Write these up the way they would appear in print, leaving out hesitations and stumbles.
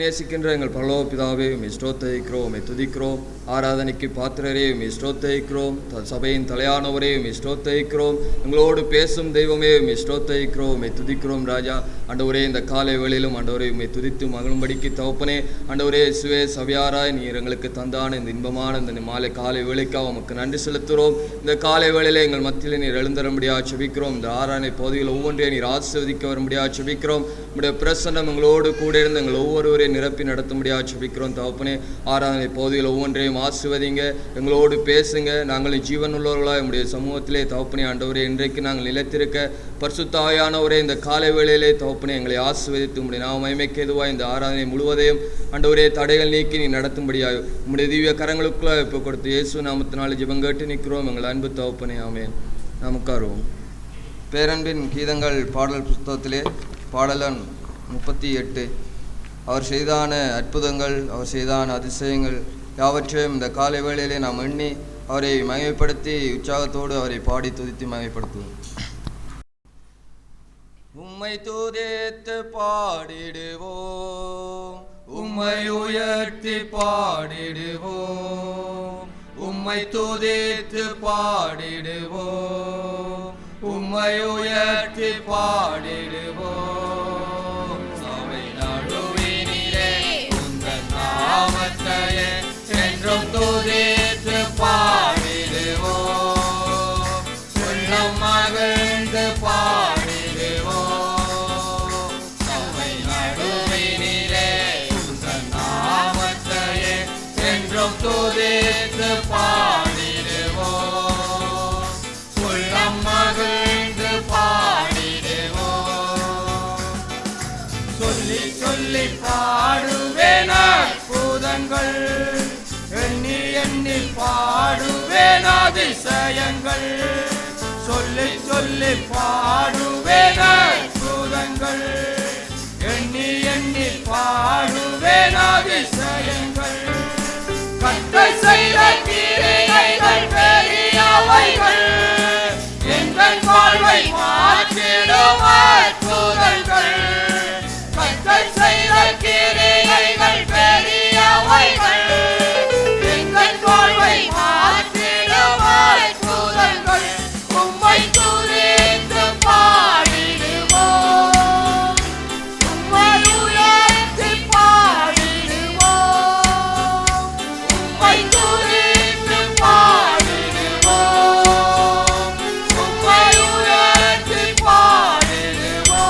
நேசிக்கின்ற எங்கள் பரலோக பிதாவே உம்மை ஸ்தோத்திரிக்கிறோம், உம்மை துதிக்கிறோம். ஆராதனைக்கு பாத்திரரே உம்மை ஸ்தோத்திரிக்கிறோம். சபையின் தலையானவரே உம்மை ஸ்தோத்திரிக்கிறோம். எங்களோடு பேசும் தெய்வமே உம்மை ஸ்தோத்திரிக்கிறோம், உம்மை துதிக்கிறோம் ராஜா. ஆண்டவரே, இந்த காலை வேளையிலும் ஆண்டவரே உம்மை துதித்து மகிழும்படிக்கு தகப்பனே, ஆண்டவரே இயேசுவே சபையாராய் நீர் எங்களுக்கு தந்தான இந்த இன்பமான இந்த மாலை காலை வேளைக்காக உமக்கு நன்றி செலுத்துகிறோம். இந்த காலை வேளையிலே எங்கள் மத்தியில் நீர் எழுந்தரும்படியாக செபிக்கிறோம். இந்த ஆராதனை பகுதியில் ஒவ்வொன்றையும் நீர் ஆசீர்வதிக்க வரும்படியாக செபிக்கிறோம். உம்முடைய பிரசன்னம் எங்களோடு கூட இருந்து எங்கள் ஒவ்வொருவரையும் நிரப்பி நடத்தும்படியாக செபிக்கிறோம் தகப்பனே. ஆராதனை பகுதியில் ஒவ்வொன்றையும் ஆசீர்வதிங்க, எங்களோடு பேசுங்க. நாங்கள் ஜீவன் உள்ளவர்களாக உம்முடைய சமூகத்திலே தகப்பனே ஆண்டவரே இன்றைக்கு நாங்கள் நிலைத்திருக்க பரிசுத்த ஆவியானவரே இந்த காலை வேளையிலே தகப்பனே எங்களை ஆசீர்வதித்து உம்முடைய நாம மகிமைக்கு ஏதுவாய் இந்த ஆராதனை முழுவதையும் ஆண்டவரே தடைகள் நீக்கி நீ நடத்தும்படியாக உம்முடைய திவ்ய கரங்களுக்குள்ள இப்போ கொடுத்து இயேசு நாமத்தினால ஜெபம் கேட்டு நிற்கிறோம் எங்கள் அன்பு தகப்பனே, ஆமென். நாம் உட்காருவோம். பேரன்பின் கீதங்கள் பாடல் புஸ்தகத்திலே பாடலன் 38. அவர் செய்தான அற்புதங்கள், அவர் செய்தான அதிசயங்கள் யாவற்றையும் இந்த காலை வேளையிலே நாம் எண்ணி அவரை மகிமைப்படுத்தி உற்சாகத்தோடு அவரை பாடி துதித்து மகிமைப்படுத்துவோம். உம்மை துதித்து பாடிடுவோம், உம்மை உயர்த்தி பாடிடுவோம், உம்மை துதித்து பாடிடுவோம், உம்மை உயர்த்தி பாடிடுவோம். சபை நடுவினிலே உங்கள் நாமத்தையே என்றும் துதித்து பாடிடுவோம், உள்ளம் மகிழ்ந்து பாடிடுவோம். சபை நடுவினிலே உங்கள் நாமத்தையே என்றும் துதித்து பாடிடுவோம், உள்ளம் மகிழ்ந்து பாடிடுவோம். சொல்லி சொல்லி பாடுவேன் அற்புதங்கள், எண்ணி எண்ணி பாடுவேன் அதிசயங்கள். சொல்லி சொல்லி பாடுவேன் அற்புதங்கள், எண்ணி எண்ணி பாடுவேன் அதிசயங்கள். கர்த்தர் செய்த கிரியைகள் பெரியவைகள், எங்கள் வாழ்வை மாற்றிடும் அற்புதங்கள். கர்த்தர் செய்த கிரியைகள் பெரியவைகள், எங்கள் வாழ்வை மாற்றிடும் அற்புதங்கள். உம்மை துதித்து பாடிடுவோம், உம்மை உயர்த்தி பாடிடுவோம், உம்மை துதித்து பாடிடுவோம், உம்மை உயர்த்தி பாடிடுவோம்.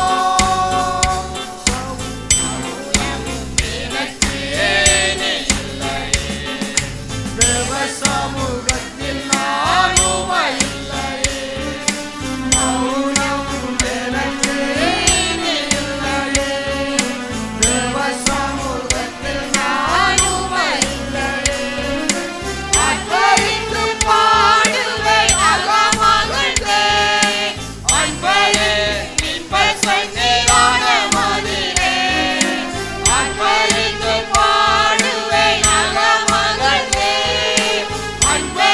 எனக்கு ஏனே இல்லையே, தேவ சமூகத்தில் நான் உம்மை இல்லையே. மௌனம் எனக்கு ஏனே இல்லையே, தேவ சமூகத்தில் நான் உம்மை இல்லையே. அன்பரித்து பாடுவேன் அகமகிழ்ந்தே, அன்பரே இன்ப சந்நிதான மதிலே. அன்பரித்து பாடுவேன் அகமகிழ்ந்தே, அன்பரே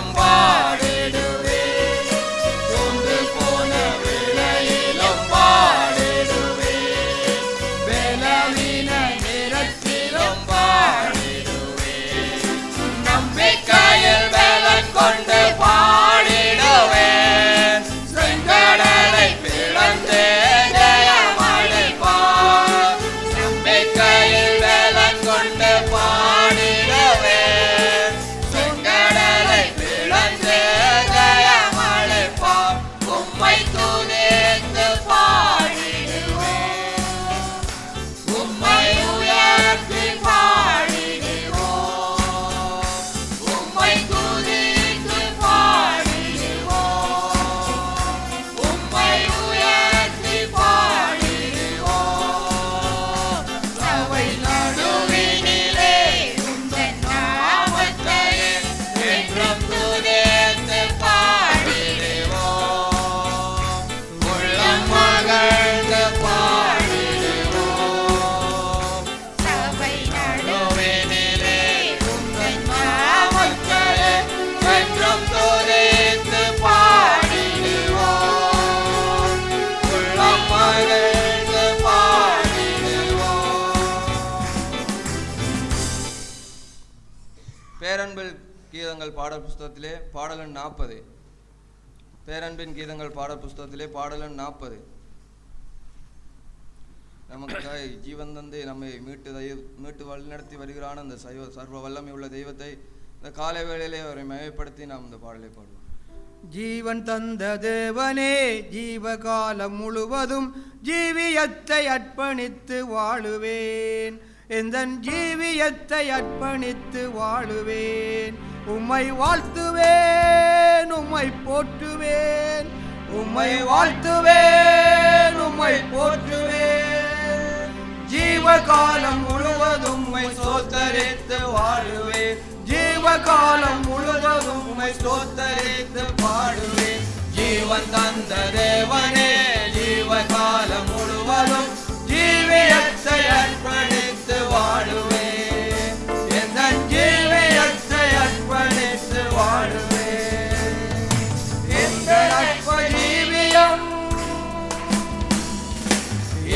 நேரத்திலும் பாடிடுவேன், சோர்ந்து போன வேளையிலும் பாடிடுவேன், பலவீன நேரத்திலும் பாடிடுவேன், நம்பிக்கையில் பலன் கொண்டு பாடிடுவேன், செங்கடலை பிளந்து ஜெயமளிப்பார், நம்பிக்கையில் பலன் கொண்டு பாடிடுவேன், செங்கடலை பிளந்து ஜெயமளிப்பார், உம்மை துதித்து பாடிடுவேன், உம்மை உயர்த்தி பாடிடுவோம், உம்மை துதித்து பாடிடுவோம், உம்மை உயர்த்தி பாடிடுவோம், சபை நடுவினிலே உந்தன் நாமத்தையே என்றும் துதித்து பாடிடுவோம், உள்ளம் மகிழ்ந்து பாடிடுவோம், சபை நடுவினிலே உந்தன் நாமத்தையே என்றும் துதித்து பாடிடுவோம், உள்ளம் மகிழ்ந்து பாடிடுவோம். பேரன்பில் கீதங்கள் பாடல் புஸ்தகத்திலே பாடலன் 40. பேரன்பின் கீதங்கள் பாடல் புஸ்தகத்திலே பாடலன் 40. நமக்காய் ஜீவன் தந்து நம்மை மீட்டு வழிநடத்தி வருகிறான அந்த சர்வ வல்லமை உள்ள தெய்வத்தை இந்த காலை வேளையிலே அவரை மகிமைப்படுத்தி நாம் இந்த பாடலை பாடுவோம். ஜீவன் தந்த தேவனே, ஜீவகாலம் முழுவதும் ஜீவியத்தை அர்ப்பணித்து வாழுவேன், எந்தன் ஜீவியத்தை அர்ப்பணித்து வாழுவேன், உம்மை வாழ்த்துவேன், உம்மை போற்றுவேன், உம்மை வாழ்த்துவேன், உம்மை போற்றுவேன், ஜீவகாலம் முழுவதும் உம்மை ஸ்தோத்தரித்து வாழுவேன், ஜீவகாலம் முழுவதும் உம்மை ஸ்தோத்தரித்து பாடுவேன், ஜீவன் தந்த தேவனே, ஜீவகாலம் முழுவதும் ஜீவியத்தை அர்ப்பணித்து வாழுவேன், எந்தன் ஜீவியத்தை அர்ப்பணித்து வாழுவேன், எந்த அற்ப ஜீவியம்,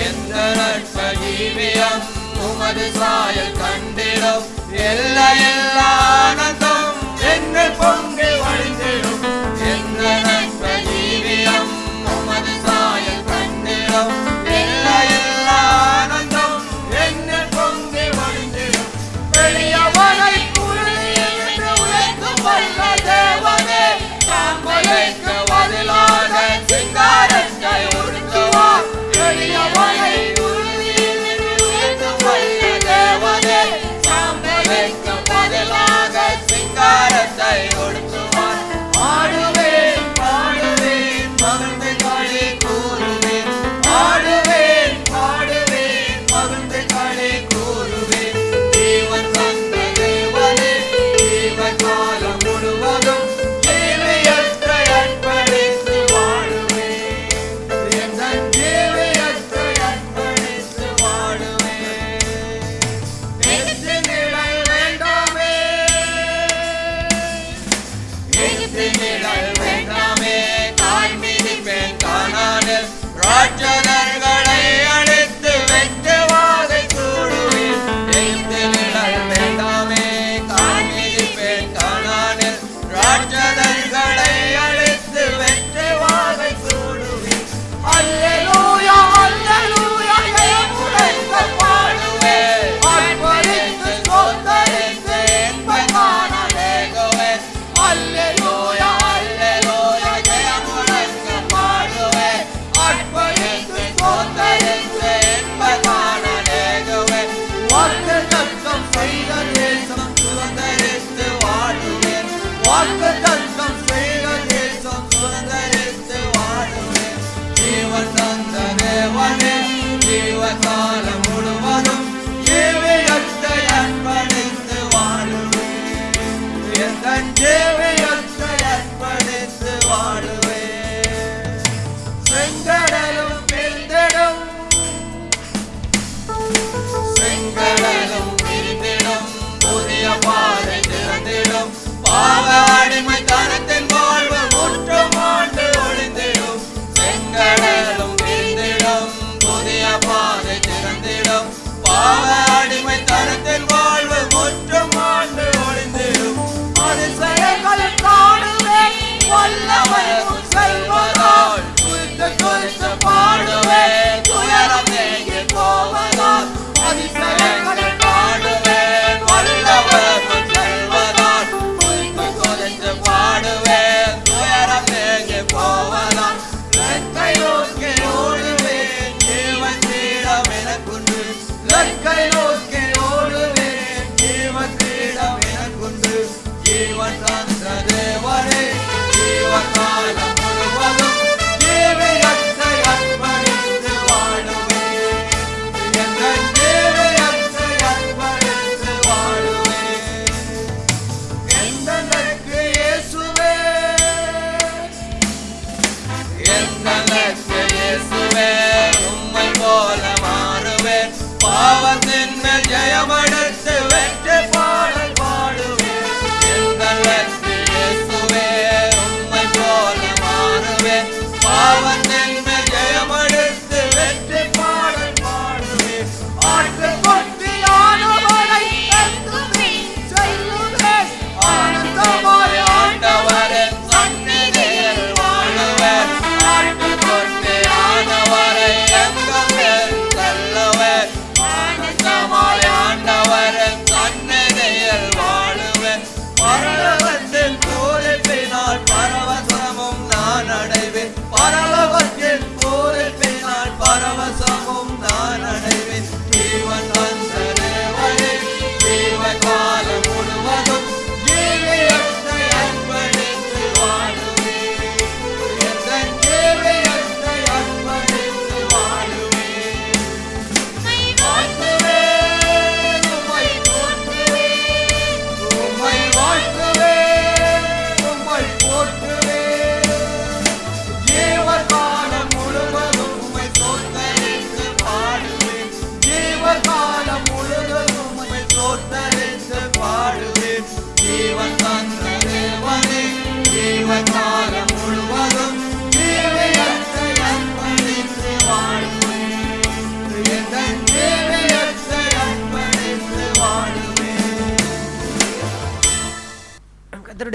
எந்த அற்ப ஜீவியம் உமது சாயல் கண்டிடும், எல்லா ஆனந்தம் என்னில் பொங்கி வழிந்திடும், எந்த அற்ப ஜீவியம் உமது சாயல் கண்டிடும், எல்லா ஆனந்தம் என்னில் பொங்கி வழிந்திடும், பெரியவனை குருதியிலிருந்து உயர்த்தும் வல்ல தேவனே, சாம்பலுக்கு பதிலாக சிங்காரத்தை உடுத்துவார், பெரியவனை குருதியிலிருந்து உயர்த்தும் வல்ல தேவனே, சாம்பலுக்கு பதிலாக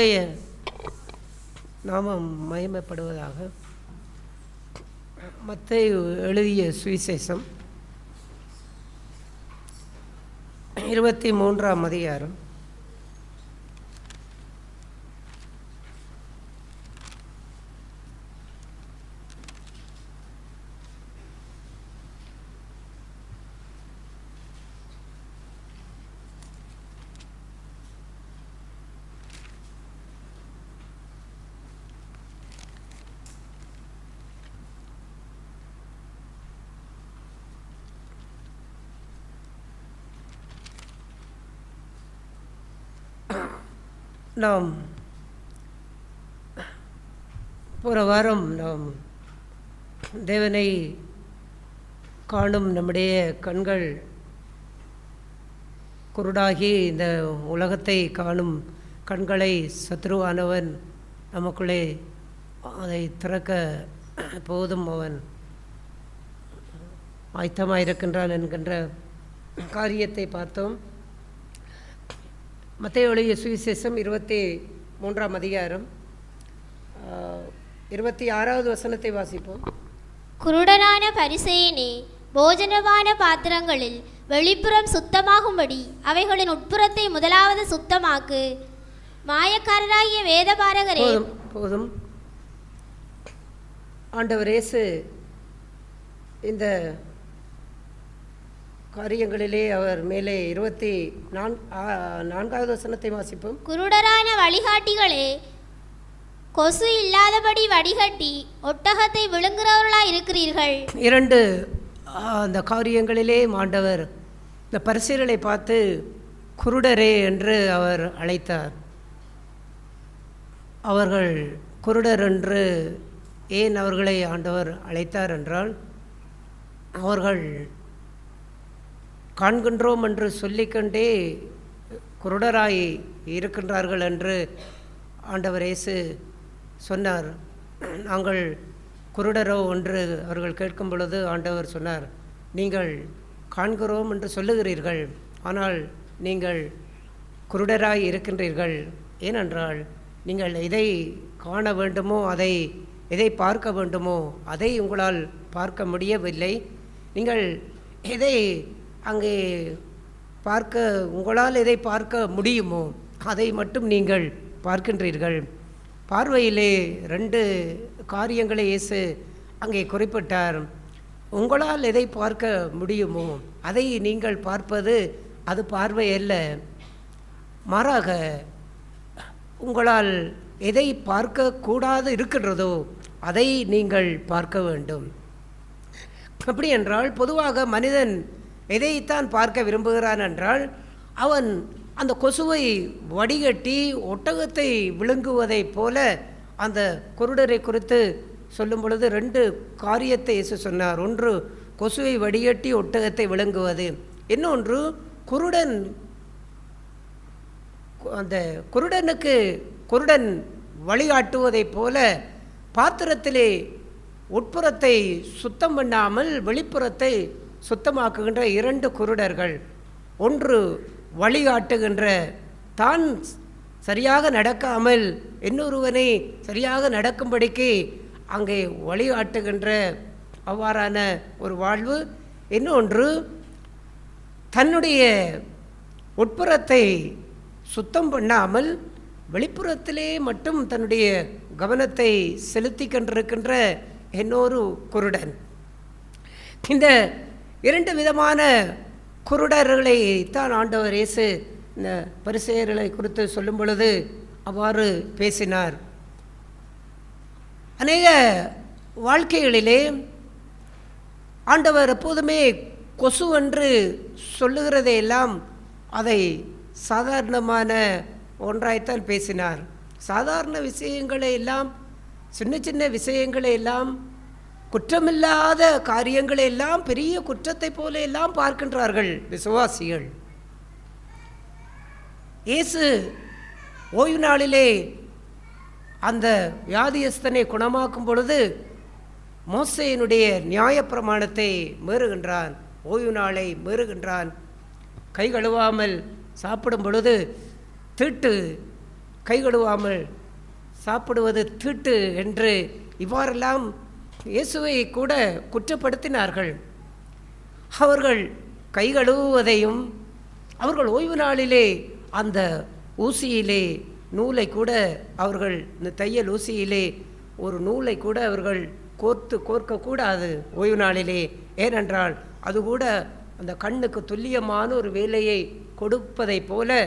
கர்த்தருடைய நாமம் மகிமைப்படுவதாக. மத்தேயு எழுதிய சுவிசேஷம் 23ஆம் அதிகாரம் 1 வாரம் நாம் தேவனை காணும் நம்முடைய கண்கள் குருடாகி இந்த உலகத்தை காணும் கண்களை சத்ருவானவன் நமக்குள்ளே அதை திறக்க போதும் அவன் ஆயத்தமாயிருக்கின்றான் என்கின்ற காரியத்தை பார்த்தோம். மத்தேயு எழுதிய சுவிசேஷம் 23ஆம் அதிகாரம் 26வது வசனத்தை வாசிப்போம். குருடனான பரிசேயனே, போஜனபான பாத்திரங்களில் வெளிப்புறம் சுத்தமாகும்படி அவைகளின் உட்புறத்தை முதலாவது சுத்தமாக்கு. மாயக்காரராகிய வேதபாரகரே. போதும். ஆண்டவர் இயேசு இந்த காரியங்களிலே அவர் மேலே 24வது வசனத்தை வாசிப்போம். குருடரான வழிகாட்டிகளே, கொசு இல்லாதபடி வடிகட்டி ஒட்டகத்தை விழுங்குறவர்களாய் இருக்கிறீர்கள். 2 அந்த காரியங்களிலே ஆண்டவர் இந்த பரிசேயர்களை பார்த்து குருடரே என்று அவர் அழைத்தார். அவர்கள் குருடர் என்று ஏன் அவர்களை ஆண்டவர் அழைத்தார் என்றால், அவர்கள் காண்கின்றோம் என்று சொல்லிக்கொண்டே குருடராய் இருக்கின்றார்கள் என்று ஆண்டவர் இயேசு சொன்னார். நாங்கள் குருடரோ என்று அவர்கள் கேட்கும் பொழுது ஆண்டவர் சொன்னார், நீங்கள் காண்கிறோம் என்று சொல்லுகிறீர்கள், ஆனால் நீங்கள் குருடராய் இருக்கின்றீர்கள். ஏனென்றால் நீங்கள் எதை காண வேண்டுமோ, எதை பார்க்க வேண்டுமோ அதை உங்களால் பார்க்க முடியவில்லை. நீங்கள் எதை அங்கே உங்களால் எதை பார்க்க முடியுமோ அதை மட்டும் நீங்கள் பார்க்கின்றீர்கள். பார்வையிலே 2 காரியங்களை இயேசு அங்கே குறிப்பிட்டார். உங்களால் எதை பார்க்க முடியுமோ அதை நீங்கள் பார்ப்பது அது பார்வை அல்ல, மாறாக உங்களால் எதை பார்க்கக்கூடாது இருக்கின்றதோ அதை நீங்கள் பார்க்க வேண்டும். அப்படி என்றால் பொதுவாக மனிதன் எதைத்தான் பார்க்க விரும்புகிறான் என்றால், அவன் அந்த கொசுவை வடிகட்டி ஒட்டகத்தை விழுங்குவதைப் போல அந்த குருடரை குறித்து சொல்லும் பொழுது 2 காரியத்தை இயேசு சொன்னார். ஒன்று கொசுவை வடிகட்டி ஒட்டகத்தை விழுங்குவது, இன்னொன்று அந்த குருடன் வழிகாட்டுவதைப் போல பாத்திரத்திலே உட்புறத்தை சுத்தம் பண்ணாமல் வெளிப்புறத்தை சுத்தமாக்குகின்ற 2 குருடர்கள். ஒன்று வழிகாட்டுகின்ற, தான் சரியாக நடக்காமல் இன்னொருவனை சரியாக நடக்கும்படிக்கு அங்கே வழிகாட்டுகின்ற அவ்வாறான ஒரு வாழ்வு. இன்னொன்று தன்னுடைய உட்புறத்தை சுத்தம் பண்ணாமல் வெளிப்புறத்திலே மட்டும் தன்னுடைய கவனத்தை செலுத்தி கொண்டிருக்கின்ற இன்னொரு குருடன். இந்த 2 விதமான குருடர்களை தான் ஆண்டவர் இயேசு இந்த பரிசேயர்களை குறித்து சொல்லும் பொழுது அவ்வாறு பேசினார். அநேக வாழ்க்கைகளிலே ஆண்டவர் எப்போதுமே கொசு என்று சொல்லுகிறதையெல்லாம் அதை சாதாரணமான ஒன்றாய்த்தான் பேசினார். சாதாரண விஷயங்களை எல்லாம், சின்ன சின்ன விஷயங்களை எல்லாம், குற்றமில்லாத காரியங்களை எல்லாம் பெரிய குற்றத்தை போல எல்லாம் பார்க்கின்றார்கள் விசுவாசிகள். இயேசு ஓய்வு நாளிலே அந்த வியாதியஸ்தனை குணமாக்கும் பொழுது மோசேயினுடைய நியாயப்பிரமாணத்தை மீறுகின்றான், ஓய்வு நாளை மீறுகின்றான். கை கழுவாமல் சாப்பிடும் பொழுது தீட்டு கை கழுவாமல் சாப்பிடுவது தீட்டு என்று இவ்வாறெல்லாம் இயேசுவை கூட குற்றப்படுத்தினார்கள். அவர்கள் கை கழுவுவதையும் அவர்கள் ஓய்வு நாளிலே அந்த ஊசியிலே நூலை கூட அவர்கள் இந்த தையல் ஊசியிலே ஒரு நூலை கூட அவர்கள் கோர்க்கக்கூடாது ஓய்வு நாளிலே. ஏனென்றால் அது கூட அந்த கண்ணுக்கு துல்லியமான ஒரு வேலையை கொடுப்பதைப் போல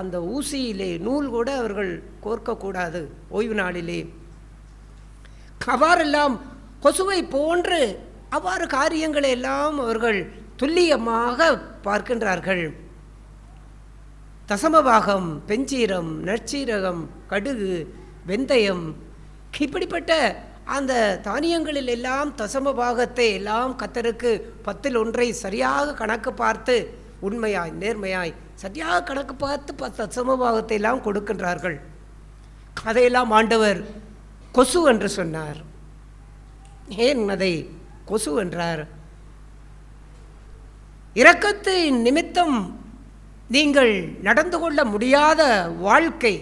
அந்த ஊசியிலே நூல் கூட அவர்கள் கோர்க்கக்கூடாது ஓய்வு நாளிலே. அவ்வாறெல்லாம் கொசுவை போன்று அவ்வாறு காரியங்களை எல்லாம் அவர்கள் துல்லியமாக பார்க்கின்றார்கள். தசமபாகம், பெஞ்சீரம், நற்சீரகம், கடுகு, வெந்தயம், இப்படிப்பட்ட அந்த தானியங்களில் எல்லாம் தசமபாகத்தை எல்லாம் கர்த்தருக்கு 10ல் 1 சரியாக கணக்கு பார்த்து உண்மையாய் நேர்மையாய் சரியாக கணக்கு பார்த்து தசமபாகத்தை எல்லாம் கொடுக்கின்றார்கள். அதையெல்லாம் ஆண்டவர் கொசு என்று சொன்னார். ஏன் அதை கொசு என்றார்? இரக்கத்தின் நிமித்தம் நீங்கள் நடந்து கொள்ள முடியாத வாழ்க்கை,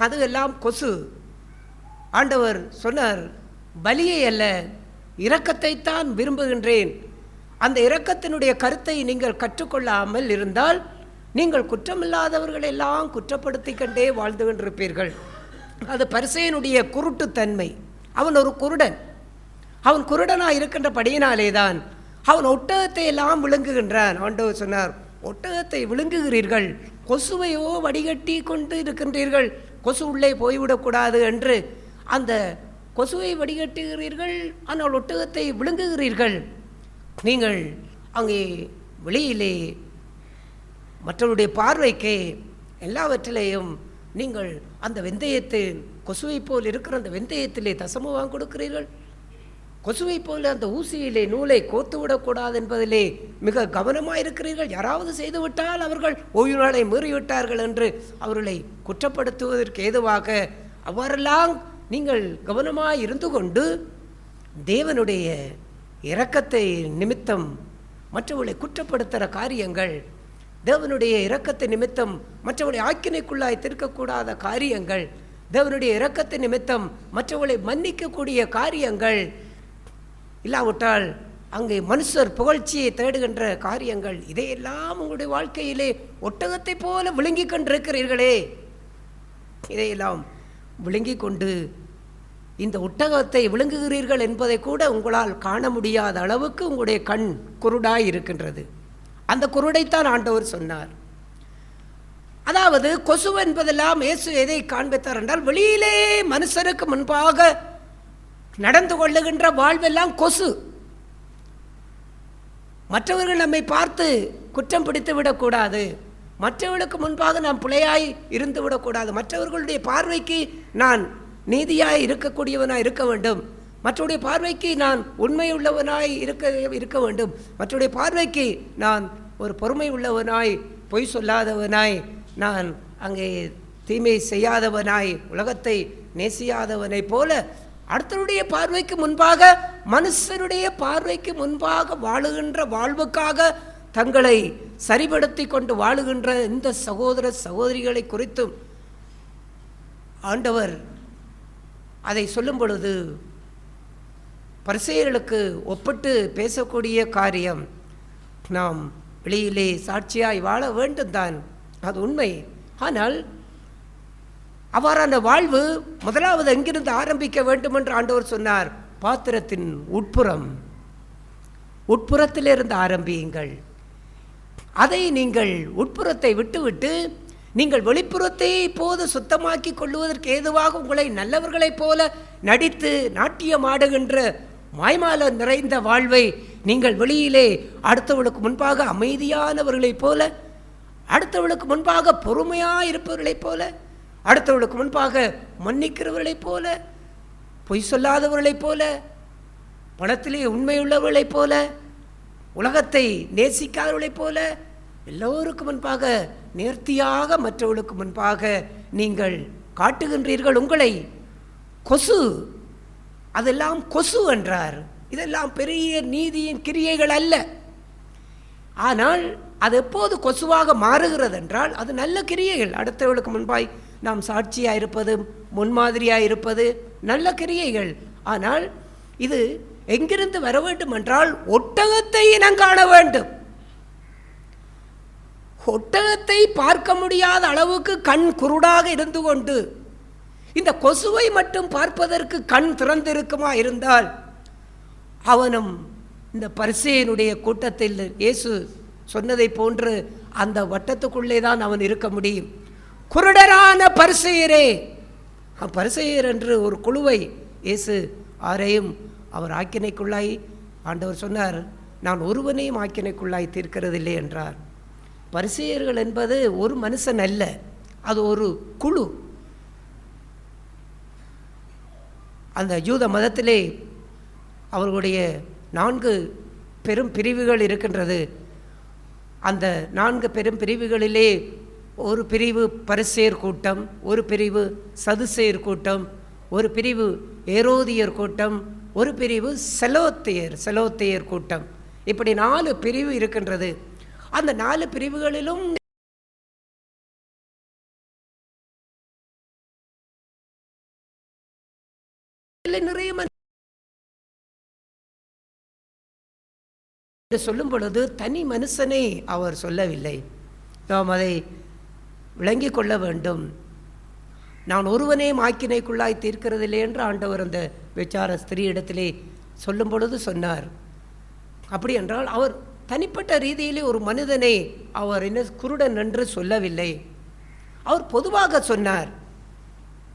அது எல்லாம் கொசு. ஆண்டவர் சொன்னார், பலியை அல்ல இரக்கத்தைத்தான் விரும்புகின்றேன். அந்த இரக்கத்தினுடைய கருத்தை நீங்கள் கற்றுக்கொள்ளாமல் இருந்தால் நீங்கள் குற்றமில்லாதவர்கள் எல்லாம் குற்றப்படுத்தி கொண்டே வாழ்ந்து கொண்டிருப்பீர்கள். அது பரிசேயனுடைய குருட்டுத்தன்மை. அவன் ஒரு குருடன். அவன் குருடனாக இருக்கின்றபடியினாலே தான் அவன் ஒட்டகத்தை எல்லாம் விழுங்குகின்றான். ஆண்டவர் சொன்னார், ஒட்டகத்தை விழுங்குகிறீர்கள், கொசுவையோ வடிகட்டி கொண்டு இருக்கின்றீர்கள், கொசு உள்ளே போய்விடக்கூடாது என்று அந்த கொசுவை வடிகட்டுகிறீர்கள், ஆனால் ஒட்டகத்தை விழுங்குகிறீர்கள். நீங்கள் அங்கே வெளியிலே மற்றவருடைய பார்வைக்கு எல்லாவற்றிலேயும் நீங்கள் அந்த வெந்தயத்தை கொசுவை போல் இருக்கிற அந்த வெந்தயத்திலே தசமமாக கொடுக்கிறீர்கள். கொசுவை போல அந்த ஊசியிலே நூலை கோத்து விடக்கூடாது என்பதிலே மிக கவனமாக இருக்கிறீர்கள். யாராவது செய்துவிட்டால் அவர்கள் ஓய்வு நாளை மீறிவிட்டார்கள் என்று அவர்களை குற்றப்படுத்துவதற்கு ஏதுவாக அவ்வாறெல்லாம் நீங்கள் கவனமாக இருந்து கொண்டு தேவனுடைய இரக்கத்தை நிமித்தம் மற்றவர்களை குற்றப்படுத்துகிற காரியங்கள், தேவனுடைய இரக்கத்தை நிமித்தம் மற்றவர்களை ஆக்கினைக்குள்ளாய் திருக்கக்கூடாத காரியங்கள், தேவனுடைய இரக்கத்தை நிமித்தம் மற்றவர்களை மன்னிக்கக்கூடிய காரியங்கள், இல்லாவிட்டால் அங்கே மனுஷர் புகழ்ச்சியை தேடுகின்ற காரியங்கள், இதையெல்லாம் உங்களுடைய வாழ்க்கையிலே ஒட்டகத்தை போல விழுங்கி கொண்டிருக்கிறீர்களே. இதையெல்லாம் விழுங்கி கொண்டு இந்த ஒட்டகத்தை விழுங்குகிறீர்கள் என்பதை கூட உங்களால் காண முடியாத அளவுக்கு உங்களுடைய கண் குருடாய் இருக்கின்றது. அந்த குருடைத்தான் ஆண்டவர் சொன்னார். அதாவது கொசு என்பதெல்லாம் இயேசு எதை காண்பித்தார் என்றால், வெளியிலே மனுஷருக்கு முன்பாக நடந்து கொள்ளுகின்ற வாழ்வெல்லாம் கொசு. மற்றவர்கள் நம்மை பார்த்து குற்றம் பிடித்து விடக்கூடாது, மற்றவர்களுக்கு முன்பாக நாம் பிழையாய் இருந்து விடக்கூடாது, மற்றவர்களுடைய பார்வைக்கு நான் நீதியாய் இருக்கக்கூடியவனாய் இருக்க வேண்டும், மற்றவருடைய பார்வைக்கு நான் உண்மை உள்ளவனாய் இருக்க வேண்டும், மற்றவருடைய பார்வைக்கு நான் ஒரு பொறுமை உள்ளவனாய், பொய் சொல்லாதவனாய், நான் அங்கே தீமை செய்யாதவனாய், உலகத்தை நேசியாதவனை போல அடுத்தவருடைய பார்வைக்கு முன்பாக, மனுஷருடைய பார்வைக்கு முன்பாக வாழுகின்ற வாழ்வுக்காக தங்களை சரிபடுத்தி கொண்டு வாழுகின்ற இந்த சகோதர சகோதரிகளை குறித்தும் ஆண்டவர் அதை சொல்லும் பொழுது பரிசேயர்களுக்கு ஒப்பிட்டு பேசக்கூடிய காரியம். நாம் வெளியிலே சாட்சியாய் வாழ வேண்டும் தான், அது உண்மை. ஆனால் அவ்வாறான வாழ்வு முதலாவது எங்கிருந்து ஆரம்பிக்க வேண்டும் என்று ஆண்டவர் சொன்னார். பாத்திரத்தின் உட்புறத்திலிருந்து ஆரம்பியுங்கள். அதை நீங்கள் உட்புறத்தை விட்டுவிட்டு நீங்கள் வெளிப்புறத்தை இப்போது சுத்தமாக்கி கொள்வதற்கு ஏதுவாக உங்களை நல்லவர்களைப் போல நடித்து நாட்டியமாடுகின்ற மாய்மால நிறைந்த வாழ்வை நீங்கள் வெளியிலே அடுத்தவர்களுக்கு முன்பாக அமைதியானவர்களைப் போல, அடுத்தவர்களுக்கு முன்பாக பொறுமையாக இருப்பவர்களைப் போல, அடுத்தவர்களுக்கு முன்பாக மன்னிக்கிறவர்களைப் போல, பொய் சொல்லாதவர்களைப் போல, பணத்திலே உண்மையுள்ளவர்களைப் போல, உலகத்தை நேசிக்காதவர்களைப் போல, எல்லோருக்கும் முன்பாக நேர்த்தியாக மற்றவர்களுக்கு முன்பாக நீங்கள் காட்டுகின்றீர்கள் உங்களை. கொசு, அதெல்லாம் கொசு என்றார். இதெல்லாம் பெரிய நீதியின் கிரியைகள் அல்ல. ஆனால் அது எப்போது கொசுவாக மாறுகிறது என்றால் அது நல்ல கிரியைகள். அடுத்தவர்களுக்கு முன்பாய் நாம் சாட்சியாக இருப்பது, முன்மாதிரியாக இருப்பது நல்ல கிரியைகள். ஆனால் இது எங்கிருந்து வர வேண்டும் என்றால் ஒட்டகத்தை இனம் காண வேண்டும். ஒட்டகத்தை பார்க்க முடியாத அளவுக்கு கண் குருடாக இருந்து கொண்டு இந்த கொசுவை மட்டும் பார்ப்பதற்கு கண் திறந்திருக்குமா இருந்தால் அவனும் இந்த பரிசேயனுடைய கூட்டத்தில் இயேசு சொன்னதை போன்று அந்த வட்டத்துக்குள்ளே தான் அவன் இருக்க முடியும். குருடரான பரிசேயரே, பரிசேயர் என்று ஒரு குழுவை இயேசு ஆரையும் அவர் ஆக்கினைக்குள்ளாய், ஆண்டவர் சொன்னார், நான் ஒருவனையும் ஆக்கினைக்குள்ளாய் தீர்க்கிறதில்லை என்றார். பரிசேயர்கள் என்பது ஒரு மனுஷன் அல்ல, அது ஒரு குழு. அந்த யூத மதத்திலே அவர்களுடைய 4 பெரும் பிரிவுகள் இருக்கின்றது. அந்த 4 பெரும் பிரிவுகளிலே ஒரு பிரிவு பரிசேயர் கூட்டம், ஒரு பிரிவு சதுசேயர் கூட்டம், ஒரு பிரிவு ஏரோதியர் கூட்டம், ஒரு பிரிவு செலோத்தியர் கூட்டம். இப்படி 4 பிரிவு இருக்கின்றது. அந்த 4 பிரிவுகளிலும் நிறைய சொல்லும் பொழுது தனி மனுஷனை அவர் சொல்லவில்லை. நாம் அதை விளங்கிக் கொள்ள வேண்டும். நான் ஒருவனே ஆக்கினைக்குள்ளாய் தீர்க்கிறதில்லை என்று ஆண்டவர் அந்த விசார ஸ்திரீ இடத்திலே சொல்லும் பொழுது சொன்னார். அப்படி என்றால் அவர் தனிப்பட்ட ரீதியிலே ஒரு மனிதனை அவர் என்ன குருடன் என்று சொல்லவில்லை. அவர் பொதுவாக சொன்னார்.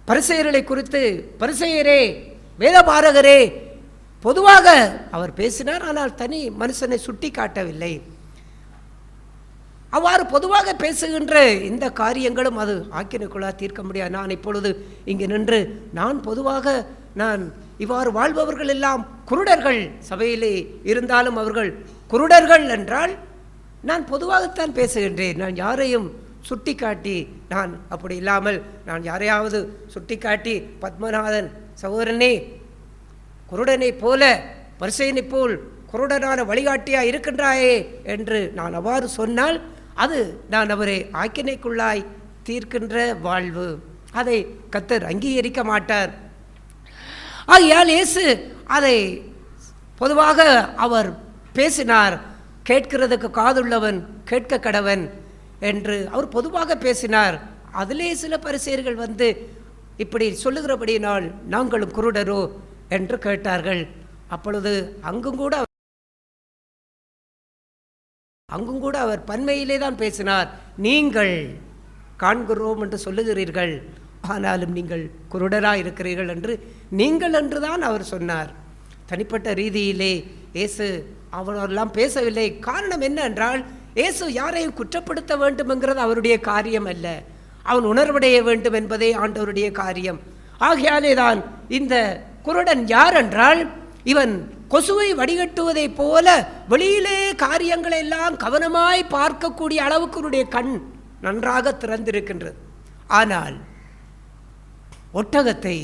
பரிசேயர்களை குறித்து, பரிசேயரே, வேதபாரகரே, பொதுவாக அவர் பேசினார். ஆனால் தனி மனுஷனை சுட்டி காட்டவில்லை. அவ்வாறு பொதுவாக பேசுகின்ற இந்த காரியங்களும் அது ஆக்கினைக்குள்ளாக தீர்க்க முடியாது. நான் இப்பொழுது இங்கே நின்று நான் பொதுவாக நான் இவ்வாறு வாழ்பவர்கள் எல்லாம் குருடர்கள், சபையிலே இருந்தாலும் அவர்கள் குருடர்கள் என்றால் நான் பொதுவாகத்தான் பேசுகின்றேன். நான் யாரையும் சுட்டி காட்டி, நான் அப்படி இல்லாமல் நான் யாரையாவது சுட்டி காட்டி பத்மநாதன் சகோதரனே குருடனை போல பரிசேயனை போல் குருடனான வழிகாட்டியாக இருக்கின்றாயே என்று நான் அவ்வாறு சொன்னால் அது நான் அவரை ஆக்கினைக்குள்ளாய் தீர்க்கின்ற வாழ்வு. அதை கர்த்தர் அங்கீகரிக்க மாட்டார். ஆகையால் இயேசு அதை பொதுவாக அவர் பேசினார். கேட்கிறதுக்கு காதுள்ளவன் கேட்க கடவன் என்று அவர் பொதுவாக பேசினார். அதிலே சில பரிசேயர்கள் வந்து இப்படி சொல்லுகிறபடியினால் நாங்களும் குருடரோ என்று கேட்டார்கள். அப்பொழுது அங்கும் கூட அவர் பன்மையிலே தான் பேசினார். நீங்கள் காண்கிறோம் என்று சொல்லுகிறீர்கள், ஆனாலும் நீங்கள் குருடராக இருக்கிறீர்கள் என்று நீங்கள் என்று தான் அவர் சொன்னார். தனிப்பட்ட ரீதியிலே இயேசு அவரெல்லாம் பேசவில்லை. காரணம் என்ன என்றால் இயேசு யாரையும் குற்றப்படுத்த வேண்டும் என்கிறது அவருடைய காரியம் அல்ல. அவன் உணர்வடைய வேண்டும் என்பதே ஆண்டவருடைய காரியம். ஆகையாலே தான் இந்த குருடன் யார் என்றால் இவன் கொசுவை வடிகட்டுவதை போல வெளியிலே காரியங்களை எல்லாம் கவனமாய் பார்க்கக்கூடிய அளவுக்கு அவருடைய கண் நன்றாக திறந்திருக்கின்றது. ஆனால் ஒட்டகத்தை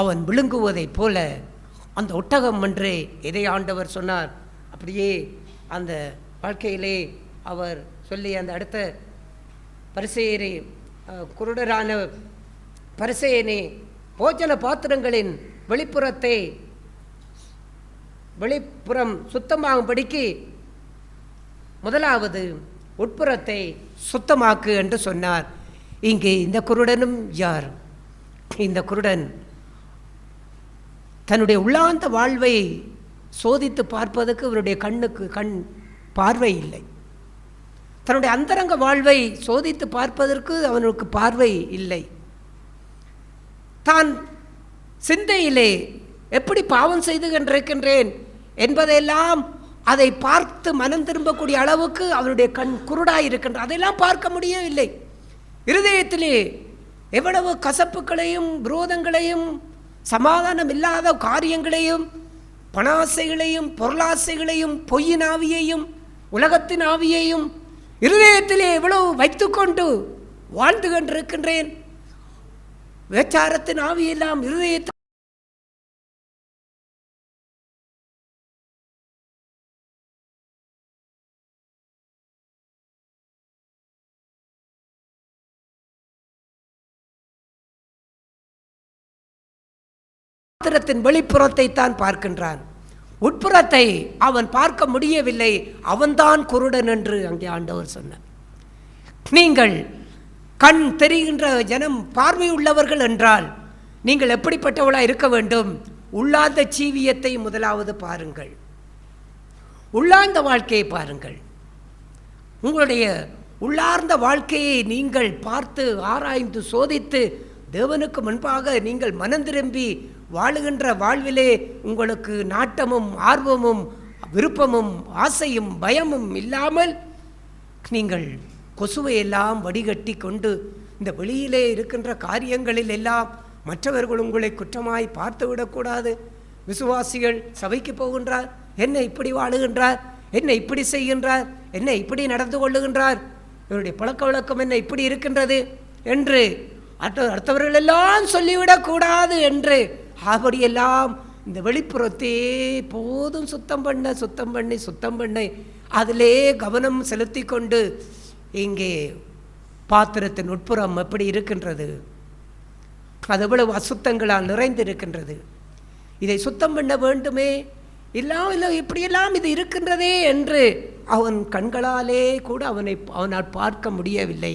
அவன் விழுங்குவதைப் போல அந்த ஒட்டகம் என்றே எதை ஆண்டவர் சொன்னார். அப்படியே அந்த வாழ்க்கையிலே அவர் சொல்லி அந்த அடுத்த பரிசேயரே, குருடரான பரிசேயனே, போஜன பாத்திரங்களின் வெளிப்புறம் சுத்தமாகும்படிக்கு முதலாவது உட்புறத்தை சுத்தமாக்கு என்று சொன்னார். இங்கே இந்த குருடனும் யார்? இந்த குருடன் தன்னுடைய உள்ளார்ந்த வாழ்வை சோதித்து பார்ப்பதற்கு அவருடைய கண்ணுக்கு கண் பார்வை இல்லை. தன்னுடைய அந்தரங்க வாழ்வை சோதித்து பார்ப்பதற்கு அவனுக்கு பார்வை இல்லை. தான் சிந்தையிலே எப்படி பாவம் செய்து கொண்டிருக்கின்றேன் என்பதையெல்லாம் அதை பார்த்து மனம் திரும்பக்கூடிய அளவுக்கு அவருடைய கண் குருடாய் இருக்கின்ற, அதையெல்லாம் பார்க்க முடியவில்லை. இருதயத்திலே எவ்வளவு கசப்புகளையும் விரோதங்களையும் சமாதானம் இல்லாத காரியங்களையும் பணாசைகளையும் பொருளாசைகளையும் பொய்யின் ஆவியையும் உலகத்தின் ஆவியையும் இருதயத்திலே எவ்வளவு வைத்துக்கொண்டு வாழ்ந்து கொண்டிருக்கின்றேன். விபச்சாரத்தின் ஆவியெல்லாம் இருதயத்தில் பாத்திரத்தின் வெளிப்புறத்தை தான் பார்க்கின்றான், உட்புறத்தை அவன் பார்க்க முடியவில்லை. அவன்தான் குருடன் என்று அங்கே ஆண்டவர் சொன்னார். நீங்கள் கண் தெரிகின்ற ஜனம் பார்வை உள்ளவர்கள் என்றால் நீங்கள் எப்படிப்பட்டவளாக இருக்க வேண்டும்? உள்ளார்ந்த ஜீவியத்தை முதலாவது பாருங்கள், உள்ளார்ந்த வாழ்க்கையை பாருங்கள். உங்களுடைய உள்ளார்ந்த வாழ்க்கையை நீங்கள் பார்த்து ஆராய்ந்து சோதித்து தேவனுக்கு முன்பாக நீங்கள் மனம் திரும்பி வாழுகின்ற வாழ்விலே உங்களுக்கு நாட்டமும் ஆர்வமும் விருப்பமும் ஆசையும் பயமும் இல்லாமல் நீங்கள் கொசுவை எல்லாம் வடிகட்டி கொண்டு இந்த வெளியிலே இருக்கின்ற காரியங்களில் எல்லாம் மற்றவர்கள் உங்களை குற்றமாய் பார்த்து விடக்கூடாது. விசுவாசிகள் சபைக்கு போகின்றார், என்ன இப்படி வாழுகின்றார், என்ன இப்படி செய்கின்றார், என்ன இப்படி நடந்து கொள்ளுகின்றார், இவருடைய பழக்க வழக்கம் என்ன இப்படி இருக்கின்றது என்று அடுத்தவர்கள் எல்லாம் சொல்லிவிடக்கூடாது என்று அப்படியெல்லாம் இந்த வெளிப்புறத்தே போதும் சுத்தம் பண்ணி அதிலே கவனம் செலுத்தி கொண்டு இங்கே பாத்திரத்தின் உட்புறம் எப்படி இருக்கின்றது, அது எவ்வளவு அசுத்தங்களால் நிறைந்திருக்கின்றது. இதை சுத்தம் பண்ண வேண்டுமே, இல்லை இப்படியெல்லாம் இது இருக்கின்றதே என்று அவன் கண்களாலே கூட அவனால் பார்க்க முடியவில்லை.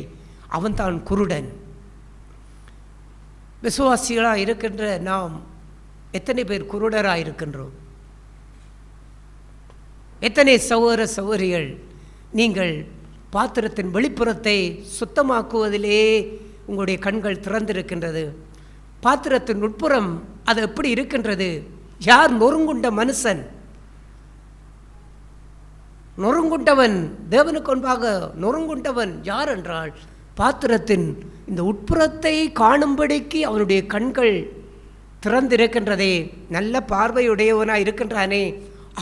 அவன்தான் குருடன். விசுவாசிகளாக இருக்கின்ற நாம் எத்தனை பேர் குருடராக இருக்கின்றோம்? எத்தனை சகோதர சகோதரிகள் நீங்கள் பாத்திரத்தின் வெளிப்புறத்தை சுத்தமாக்குவதிலே உங்களுடைய கண்கள் திறந்திருக்கின்றது? பாத்திரத்தின் உட்புறம் அது எப்படி இருக்கின்றது? யார் நொறுங்குண்ட மனுஷன்? நொறுங்குண்டவன் தேவனுக்கு முன்பாக நொறுங்குண்டவன் யார் என்றால் பாத்திரத்தின் இந்த உட்புறத்தை காணும்படிக்கு அவனுடைய கண்கள் திறந்திருக்கின்றதே, நல்ல பார்வையுடையவனாய் இருக்கின்றானே,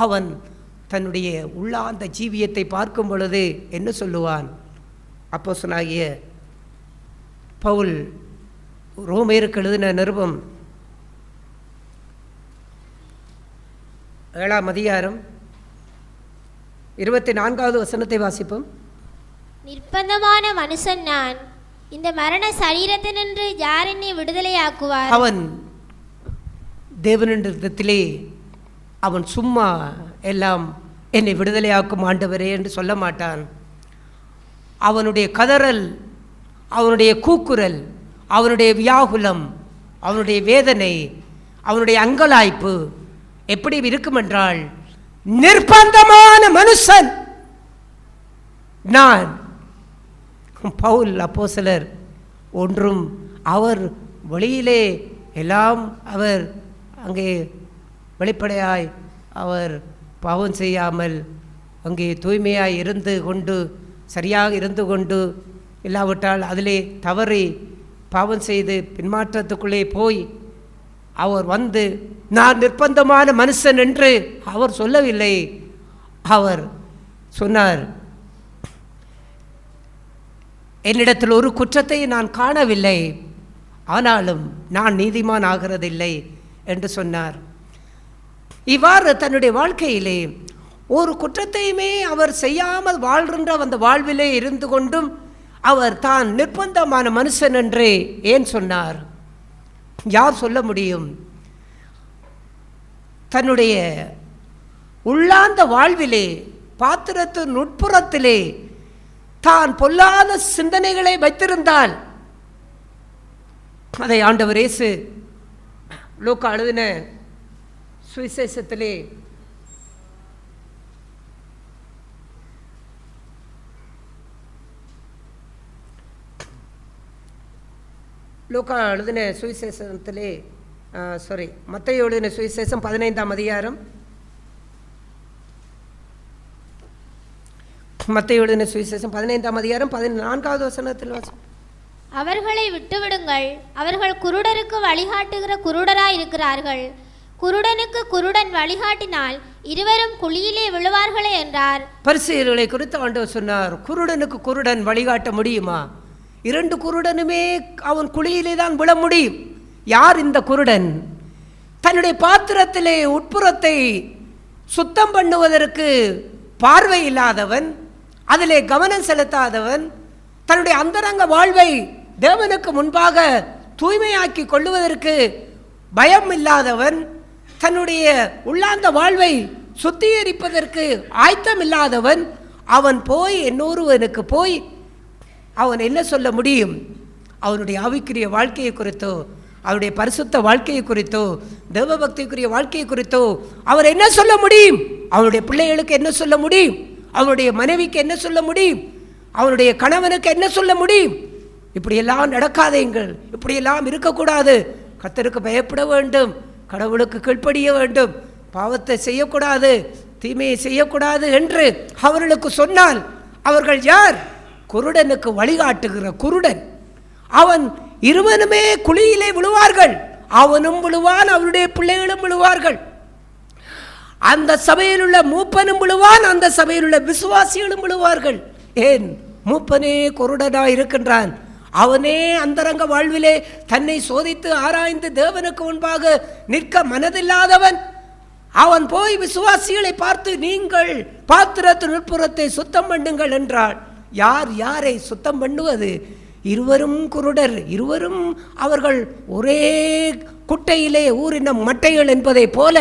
அவன் தன்னுடைய உள்ளார்ந்த ஜீவியத்தை பார்க்கும் பொழுது என்ன சொல்லுவான்? அப்போஸ்தலனாகிய பவுல் ரோமேயருக்கு எழுதின நிருபம் 7ஆம் அதிகாரம் 24வது வசனத்தை வாசிப்போம். நிர்பந்தமான மனுஷன் நான், இந்த மரண சரீரத்தினின்று யார் என்னை விடுதலையாக்குவார்? அவன் தேவனிடத்திலே அவன் சும்மா எல்லாம் என்னை விடுதலையாக்கும் ஆண்டவரே என்று சொல்ல மாட்டான். அவனுடைய கதறல், அவனுடைய கூக்குரல், அவனுடைய வியாகுலம், அவனுடைய வேதனை, அவனுடைய அங்கலாய்ப்பு எப்படி இருக்குமென்றால், நிர்பந்தமான மனுஷன் நான். பவுல் அப்போஸ்தலர் ஒன்றும் அவர் வெளியிலே எல்லாம் அவர் அங்கே வெளிப்படையாய் அவர் பாவம் செய்யாமல் அங்கே தூய்மையாய் இருந்து கொண்டு சரியாக இருந்து கொண்டு இல்லாவிட்டால் அதிலே தவறி பாவம் செய்து பின்மாற்றத்துக்குள்ளே போய் அவர் வந்து நான் நிர்பந்தமான மனுஷன் என்று அவர் சொல்லவில்லை. அவர் சொன்னார், என்னிடத்தில் ஒரு குற்றத்தை நான் காணவில்லை, ஆனாலும் நான் நீதிமான் ஆகிறதில்லை என்று சொன்னார். இவ்வாறு தன்னுடைய வாழ்க்கையிலே ஒரு குற்றத்தையுமே அவர் செய்யாமல் வாழ்கின்ற அந்த வாழ்விலே இருந்து கொண்டும் அவர் தான் நிர்பந்தமான மனுஷன் என்று ஏன் சொன்னார்? யார் சொல்ல முடியும்? தன்னுடைய உள்ளார்ந்த வாழ்விலே பாத்திரத்தின் உட்புறத்திலே தான் பொல்லாத சிந்தனைகளை வைத்திருந்தால் அதை ஆண்டவர் இயேசு லூக்கா எழுதின சுவிசேஷத்திலே லூக்கா எழுதின சுவிசேஷத்திலே மத்தேயு எழுதின சுவிசேஷம் 15ஆம் அதிகாரம், மத்தேயு எழுதின சுவிசேஷம் 15ஆம் அதிகாரம் 14வது வசனத்தில் அவர்களை விட்டுவிடுங்கள், அவர்கள் குருடருக்கு வழிகாட்டுகிற குருடராய் இருக்கிறார்கள். குருடனுக்கு குருடன் வழிகாட்டினால் இருவரும் குழியிலே விழுவார்களே என்றார். பரிசேயர்களை குறித்து ஆண்டவர் சொன்னார், குருடனுக்கு குருடன் வழிகாட்ட முடியுமா? இரண்டு குருடனுமே அவன் குழியிலே தான் விழ முடியும். யார் இந்த குருடன்? தன்னுடைய பாத்திரத்திலே உட்புறத்தை சுத்தம் பண்ணுவதற்கு பார்வை இல்லாதவன், அதிலே கவனம் செலுத்தாதவன், தன்னுடைய அந்தரங்க வாழ்வை தேவனுக்கு முன்பாக தூய்மையாக்கி கொள்ளுவதற்கு பயம் இல்லாதவன், தன்னுடைய உள்ளாந்த வாழ்வை சுத்திகரிப்பதற்கு ஆயத்தம் இல்லாதவன், அவன் போய் இன்னொருவனுக்கு போய் அவன் என்ன சொல்ல முடியும்? அவனுடைய ஆவிக்குரிய வாழ்க்கையை குறித்தோ, அவருடைய பரிசுத்த வாழ்க்கையை குறித்தோ, தேவபக்திக்குரிய வாழ்க்கையை குறித்தோ அவர் என்ன சொல்ல முடியும்? அவனுடைய பிள்ளைகளுக்கு என்ன சொல்ல முடியும்? அவனுடைய மனைவிக்கு என்ன சொல்ல முடியும்? அவனுடைய கணவனுக்கு என்ன சொல்ல முடியும்? இப்படியெல்லாம் நடக்காதீங்கள், இப்படியெல்லாம் இருக்கக்கூடாது, கர்த்தருக்கு பயப்பட வேண்டும், கடவுளுக்கு கீழ்ப்படிய வேண்டும், பாவத்தை செய்யக்கூடாது, தீமையை செய்யக்கூடாது என்று அவர்களுக்கு சொன்னால் அவர்கள் யார்? குருடனுக்கு வழிகாட்டுகிற குருடன். அவன் இருவனுமே குழியிலே விழுவார்கள். அவனும் விழுவான், அவருடைய பிள்ளைகளும் விழுவார்கள். அந்த சபையில் உள்ள மூப்பனும் விழுவான், அந்த சபையில் உள்ள விசுவாசிகளும் விழுவார்கள். ஏன்? மூப்பனே குருடனாய் இருக்கின்றான். அவனே அந்தரங்க வாழ்விலே தன்னை சோதித்து ஆராய்ந்து தேவனுக்கு முன்பாக நிற்க மனதில்லாதவன். அவன் போய் விசுவாசிகளை பார்த்து, நீங்கள் பாத்திரத்தின் உட்புறத்தை சுத்தம் பண்ணுங்கள் என்றாள். யார் யாரை சுத்தம் பண்ணுவது? இருவரும் குருடர், இருவரும் அவர்கள் ஒரே குட்டையிலே ஊறின மட்டைகள் என்பதை போல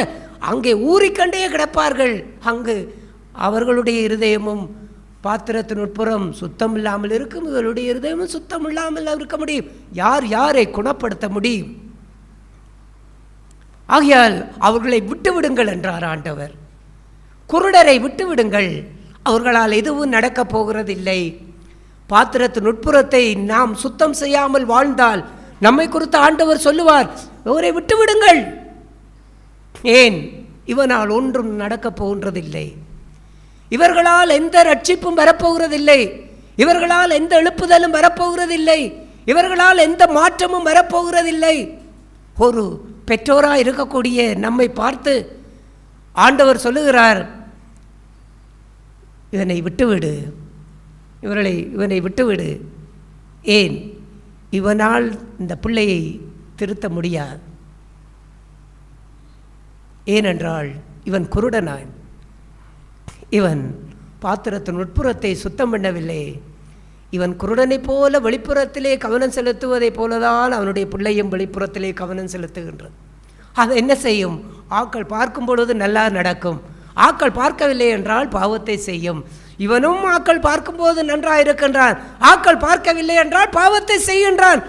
அங்கே ஊறிக்கண்டே கிடப்பார்கள். அங்கு அவர்களுடைய இருதயமும் பாத்திரத்தின் உட்புறம் சுத்தம் இல்லாமல் இருக்கும், இவருடைய இருதயமும் சுத்தம் இல்லாமல் இருக்க முடியும். யார் யாரை குணப்படுத்த முடியும்? ஆகையால் அவர்களை விட்டுவிடுங்கள் என்றார் ஆண்டவர். குருடரை விட்டுவிடுங்கள், அவர்களால் எதுவும் நடக்கப் போகிறதில்லை. பாத்திரத்தின் உட்புறத்தை நாம் சுத்தம் செய்யாமல் வாழ்ந்தால் நம்மை குறித்து ஆண்டவர் சொல்லுவார், இவரை விட்டுவிடுங்கள். ஏன்? இவனால் ஒன்றும் நடக்கப் போகின்றதில்லை, இவர்களால் எந்த ரட்சிப்பும் வரப்போகிறதில்லை, இவர்களால் எந்த எழுப்புதலும் வரப்போகிறதில்லை, இவர்களால் எந்த மாற்றமும் வரப்போகிறதில்லை. ஒரு பெற்றோராக இருக்கக்கூடிய நம்மை பார்த்து ஆண்டவர் சொல்லுகிறார், இவனை விட்டுவிடு, இவனை விட்டுவிடு. ஏன்? இவனால் இந்த பிள்ளையை திருத்த முடியாது. ஏனென்றால் இவன் குருடனான், இவன் பாத்திரத்தின் உட்புறத்தை சுத்தம் பண்ணவில்லை. இவன் குருடனை போல வெளிப்புறத்திலே கவனம் செலுத்துவதை போலதான் அவனுடைய பிள்ளையும் வெளிப்புறத்திலே கவனம் செலுத்துகின்றது. அது என்ன செய்யும்? ஆக்கள் பார்க்கும் பொழுது நல்லா நடக்கும், ஆக்கள் பார்க்கவில்லை என்றால் பாவத்தை செய்யும். இவனும் ஆக்கள் பார்க்கும்போது நன்றாக இருக்கின்றான், ஆக்கள் பார்க்கவில்லை என்றால் பாவத்தை செய்கின்றான்.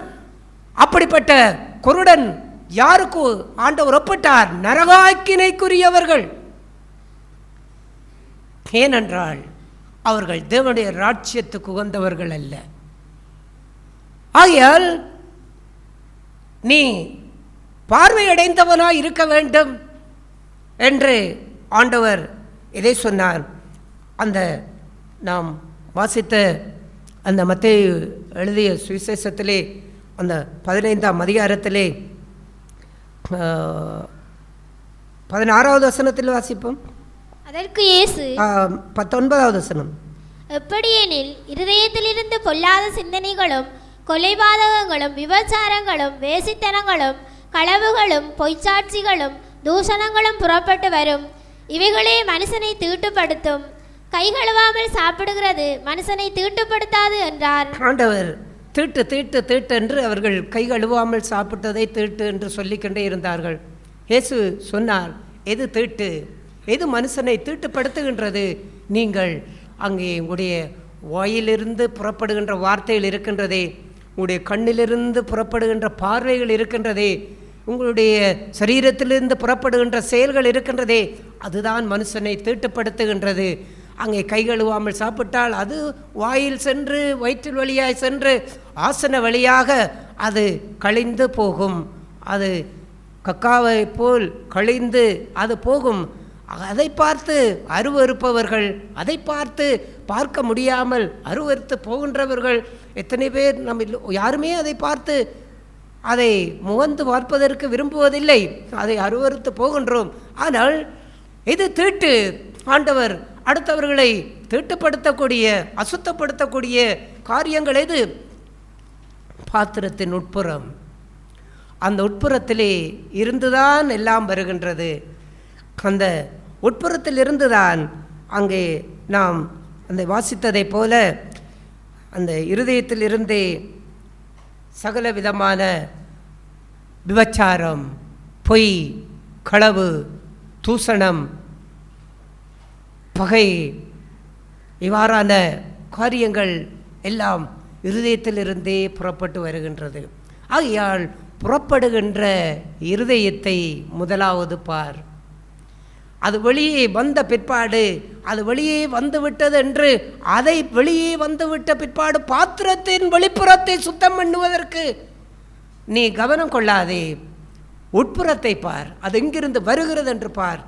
அப்படிப்பட்ட குருடன் யாருக்கு ஆண்டவர் ஒப்பிட்டார்? நரகாக்கினைக்குரியவர்கள். ஏனென்றால் அவர்கள் தேவனுடைய ராஜ்யத்துக்கு உகந்தவர்கள் அல்ல. ஆகையால் நீ பார்வையடைந்தவனாய் இருக்க வேண்டும் என்று ஆண்டவர் இதை சொன்னார். அந்த நாம் வாசித்த அந்த மத்தேயு எழுதிய சுவிசேஷத்திலே அந்த 15ஆம் அதிகாரத்திலே 16வது வசனத்தில் வாசிப்போம். அதற்கு இயேசு 19வது வசனம், எப்படியெனில் இருதயத்திலிருந்து பொல்லாத சிந்தனைகளும் கொலைபாதகங்களும் விபச்சாரங்களும் வேசித்தனங்களும் களவுகளும் பொய்ச்சாட்சிகளும் தூஷணங்களும் புறப்பட்டு வரும், இவைகளே மனுஷனை தீட்டுப்படுத்தும். கை கழுவாமல் சாப்பிடுகிறது மனுஷனை தீட்டுப்படுத்தாது என்றார். ஆண்டவர் தீட்டு தீட்டு தீட்டு என்று அவர்கள் கை கழுவாமல் சாப்பிட்டதை தீட்டு என்று சொல்லிக்கொண்டே இருந்தார்கள். இயேசு சொன்னார், எது தீட்டு, எது மனுஷனை தீட்டுப்படுத்துகின்றது? நீங்கள் அங்கே உங்களுடைய வாயிலிருந்து புறப்படுகின்ற வார்த்தைகள் இருக்கின்றதே, உங்களுடைய கண்ணிலிருந்து புறப்படுகின்ற பார்வைகள் இருக்கின்றதே, உங்களுடைய சரீரத்திலிருந்து புறப்படுகின்ற செயல்கள் இருக்கின்றதே, அதுதான் மனுஷனை தீட்டுப்படுத்துகின்றது. அங்கே கை கழுவாமல் சாப்பிட்டால் அது வாயில் சென்று வயிற்றில் வழியாய் சென்று ஆசன வழியாக அது கழிந்து போகும். அது கக்காவை போல் கழிந்து அது போகும். அதை பார்த்து அருவருப்பவர்கள், அதை பார்க்க முடியாமல் அருவருத்து போகின்றவர்கள் எத்தனை பேர்? நம்ம யாருமே அதை பார்த்து அதை முகந்து பார்ப்பதற்கு விரும்புவதில்லை, அதை அருவருத்து போகின்றோம். ஆனால் இது தீட்டு. ஆண்டவர் அடுத்தவர்களை தீட்டுப்படுத்தக்கூடிய அசுத்தப்படுத்தக்கூடிய காரியங்கள் எது? பாத்திரத்தின் உட்புறம். அந்த உட்புறத்திலே இருந்துதான் எல்லாம் வருகின்றது. அந்த உட்புறத்தில் இருந்துதான் அங்கே நாம் அந்த வாசித்ததை போல அந்த இருதயத்தில் இருந்தே சகல விதமான விபச்சாரம், பொய், களவு, தூஷணம், பகை, இவ்வாறான காரியங்கள் எல்லாம் இருதயத்திலிருந்தே புறப்பட்டு வருகின்றது. ஆகையால் புறப்படுகின்ற இருதயத்தை முதலாவது பார். அது வெளியே வந்த பிற்பாடு, அது வெளியே வந்துவிட்டது என்று அதை வெளியே வந்துவிட்ட பிற்பாடு பாத்திரத்தின் வெளிப்புறத்தை சுத்தம் பண்ணுவதற்கு நீ கவனம் கொள்ளாதே. உட்புறத்தை பார், அது எங்கிருந்து வருகிறது என்று பார்.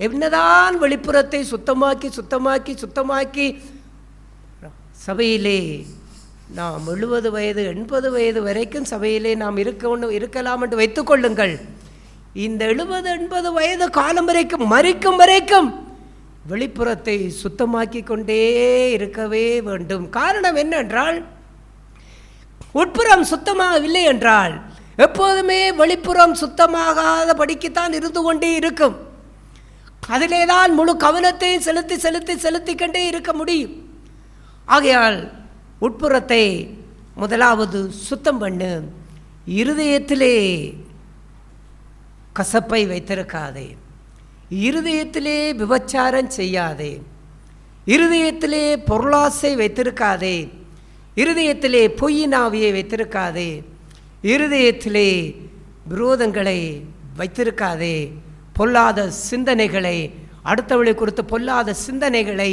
என்னதான் வெளிப்புறத்தை சுத்தமாக்கி சுத்தமாக்கி சுத்தமாக்கி சபையிலே நாம் 70 வயது 80 வயது வரைக்கும் சபையிலே நாம் இருக்கலாம் என்று வைத்துக்கொள்ளுங்கள். இந்த 70-80 வயது காலம் வரைக்கும், மரிக்கும் வரைக்கும் வெளிப்புறத்தை சுத்தமாக்கி கொண்டே இருக்கவே வேண்டும். காரணம் என்னென்றால், உட்புறம் சுத்தமாகவில்லை என்றால் எப்போதுமே வெளிப்புறம் சுத்தமாகாத படிக்குத்தான் இருந்து கொண்டே இருக்கும். அதிலே தான் முழு கவனத்தை செலுத்தி செலுத்தி செலுத்தி கொண்டே இருக்க முடியும். ஆகையால் உட்புறத்தை முதலாவது சுத்தம் பண்ணு. இருதயத்திலே கசப்பை வைத்திருக்காதே, இருதயத்திலே விபச்சாரம் செய்யாதே, இருதயத்திலே பொருளாசை வைத்திருக்காதே, இருதயத்திலே பொய்யினாவியை வைத்திருக்காதே, இருதயத்திலே விரோதங்களை வைத்திருக்காதே, பொல்லாத சிந்தனைகளை, அடுத்தவளை குறித்து பொல்லாத சிந்தனைகளை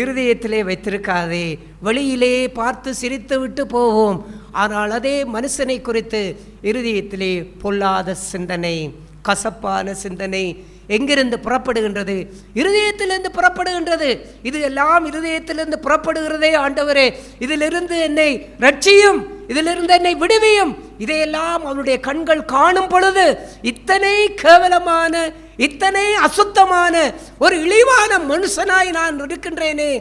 இருதயத்திலே வைத்திருக்காதே. வெளியிலே பார்த்து சிரித்து விட்டு போவோம், ஆனால் அதே மனுஷனை குறித்து இருதயத்திலே பொல்லாத சிந்தனை, கசப்பான சிந்தனை எங்கிருந்து புறப்படுகின்றது? இருதயத்திலிருந்து புறப்படுகின்றது. இது எல்லாம் இருதயத்திலிருந்து புறப்படுகிறதே. ஆண்டவரே, இதிலிருந்து என்னை ரட்சியும், இதிலிருந்து என்னை விடுவியும். இதையெல்லாம் அவனுடைய கண்கள் காணும் பொழுது இத்தனை கேவலமான, இத்தனை அசுத்தமான ஒரு இழிவான மனுஷனாய் நான் இருக்கின்றேனே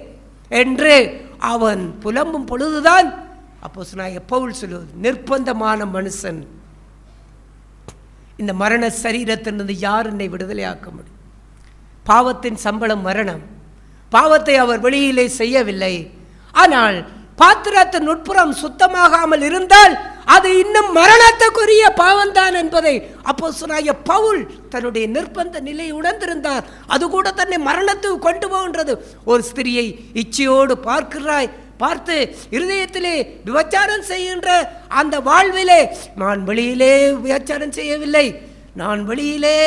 என்று அவன் புலம்பும் பொழுதுதான் அப்போஸ்தலனாகிய பவுல் சொல்லுவது, நிர்பந்தமான மனுஷன், இந்த மரண சரீரத்திலிருந்து யார் என்னை விடுதலையாக்க முடியும்? பாவத்தின் சம்பளம் மரணம். பாவத்தை அவர் வெளியிலே செய்யவில்லை. ஆனால் பாத்திரத்தின் உட்புறம் சுத்தமாகாமல் இருந்தால் அது இன்னும் மரணத்துக்குரிய பாவம்தான் என்பதை அப்போஸ்தலனாகிய பவுல் தன்னுடைய நிர்பந்த நிலையை உணர்ந்திருந்தார். அது கூட தன்னை மரணத்துக்கு கொண்டு போகின்றது. ஒரு ஸ்திரியை இச்சையோடு பார்த்து இருதயத்திலே விபச்சாரம் செய்கின்ற அந்த வாழ்விலே, நான் வெளியிலே விபச்சாரம் செய்யவில்லை, நான் வெளியிலே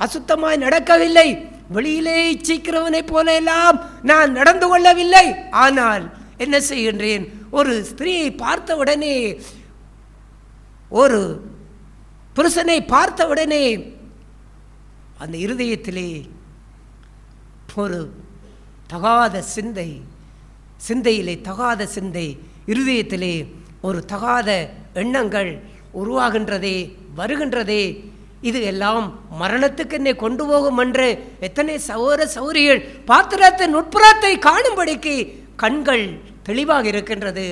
அசுத்தமாய் நடக்கவில்லை, வெளியிலே இச்சிக்கிறவனை போல எல்லாம் நான் நடந்து கொள்ளவில்லை, ஆனால் என்ன செய்கின்றேன்? ஒரு ஸ்திரீயை பார்த்த உடனே, ஒரு புருஷனை பார்த்த உடனே அந்த இருதயத்திலே ஒரு தகாத சிந்தையிலே தகாத சிந்தை, இருதயத்திலே ஒரு தகாத எண்ணங்கள் உருவாகின்றதே, வருகின்றதே. இது எல்லாம் மரணத்துக்கு என்னை கொண்டு போகும் என்று எத்தனை சகோதர சகோதரிகள் பாத்திரத்தின் உட்புறத்தை காணும்படிக்கு கண்கள் தெளிவாக இருக்கின்றது.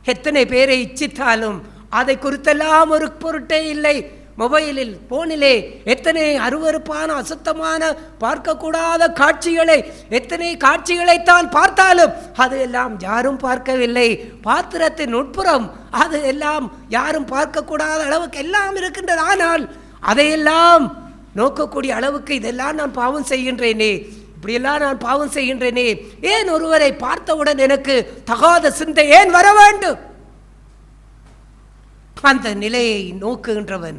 எத்தனை பேரை இச்சித்தாலும் அதை குறித்தெல்லாம் ஒரு பொருட்டே இல்லை. மொபைலில், போனிலே எத்தனை அருவருப்பான, அசுத்தமான, பார்க்கக்கூடாத காட்சிகளை, எத்தனை காட்சிகளைத்தான் பார்த்தாலும் அது எல்லாம் யாரும் பார்க்கவில்லை. பாத்திரத்தின் உட்புறம் அது எல்லாம் யாரும் பார்க்கக்கூடாத அளவுக்கு எல்லாம் இருக்கின்றது. ஆனால் அதையெல்லாம் நோக்கக்கூடிய அளவுக்கு இதெல்லாம் நான் பாவம் செய்கின்றேனே, இப்படியெல்லாம் நான் பாவம் செய்கின்றேனே, ஏன் ஒருவரை பார்த்தவுடன் எனக்கு தகாத சிந்தை ஏன் வர வேண்டும்? அந்த நிலையை நோக்குகின்றவன்,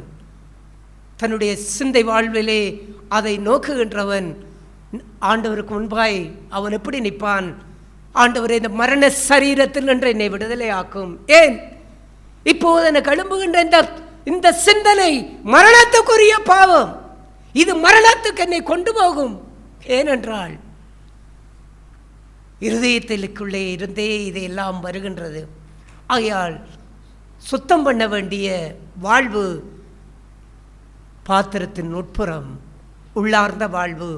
தன்னுடைய சிந்தை வாழ்விலே அதை நோக்குகின்றவன் ஆண்டவருக்கு முன்பாய் அவன் எப்படி நிற்பான்? ஆண்டவரே, இந்த மரண சரீரத்தில் என்று என்னை விடுதலை ஆக்கும். ஏன் இப்போது எனக்கு எழும்புகின்ற இந்த சிந்தனை மரணத்துக்குரிய பாவம், இது மரணத்துக்கு என்னை கொண்டு போகும். ஏனென்றால் இருதயத்திற்குள்ளே இருந்தே இதையெல்லாம் வருகின்றது. ஆகையால் சுத்தம் பண்ண வேண்டிய வாழ்வு பாத்திரத்தின் உட்புறம், உள்ளார்ந்த வாழ்வு,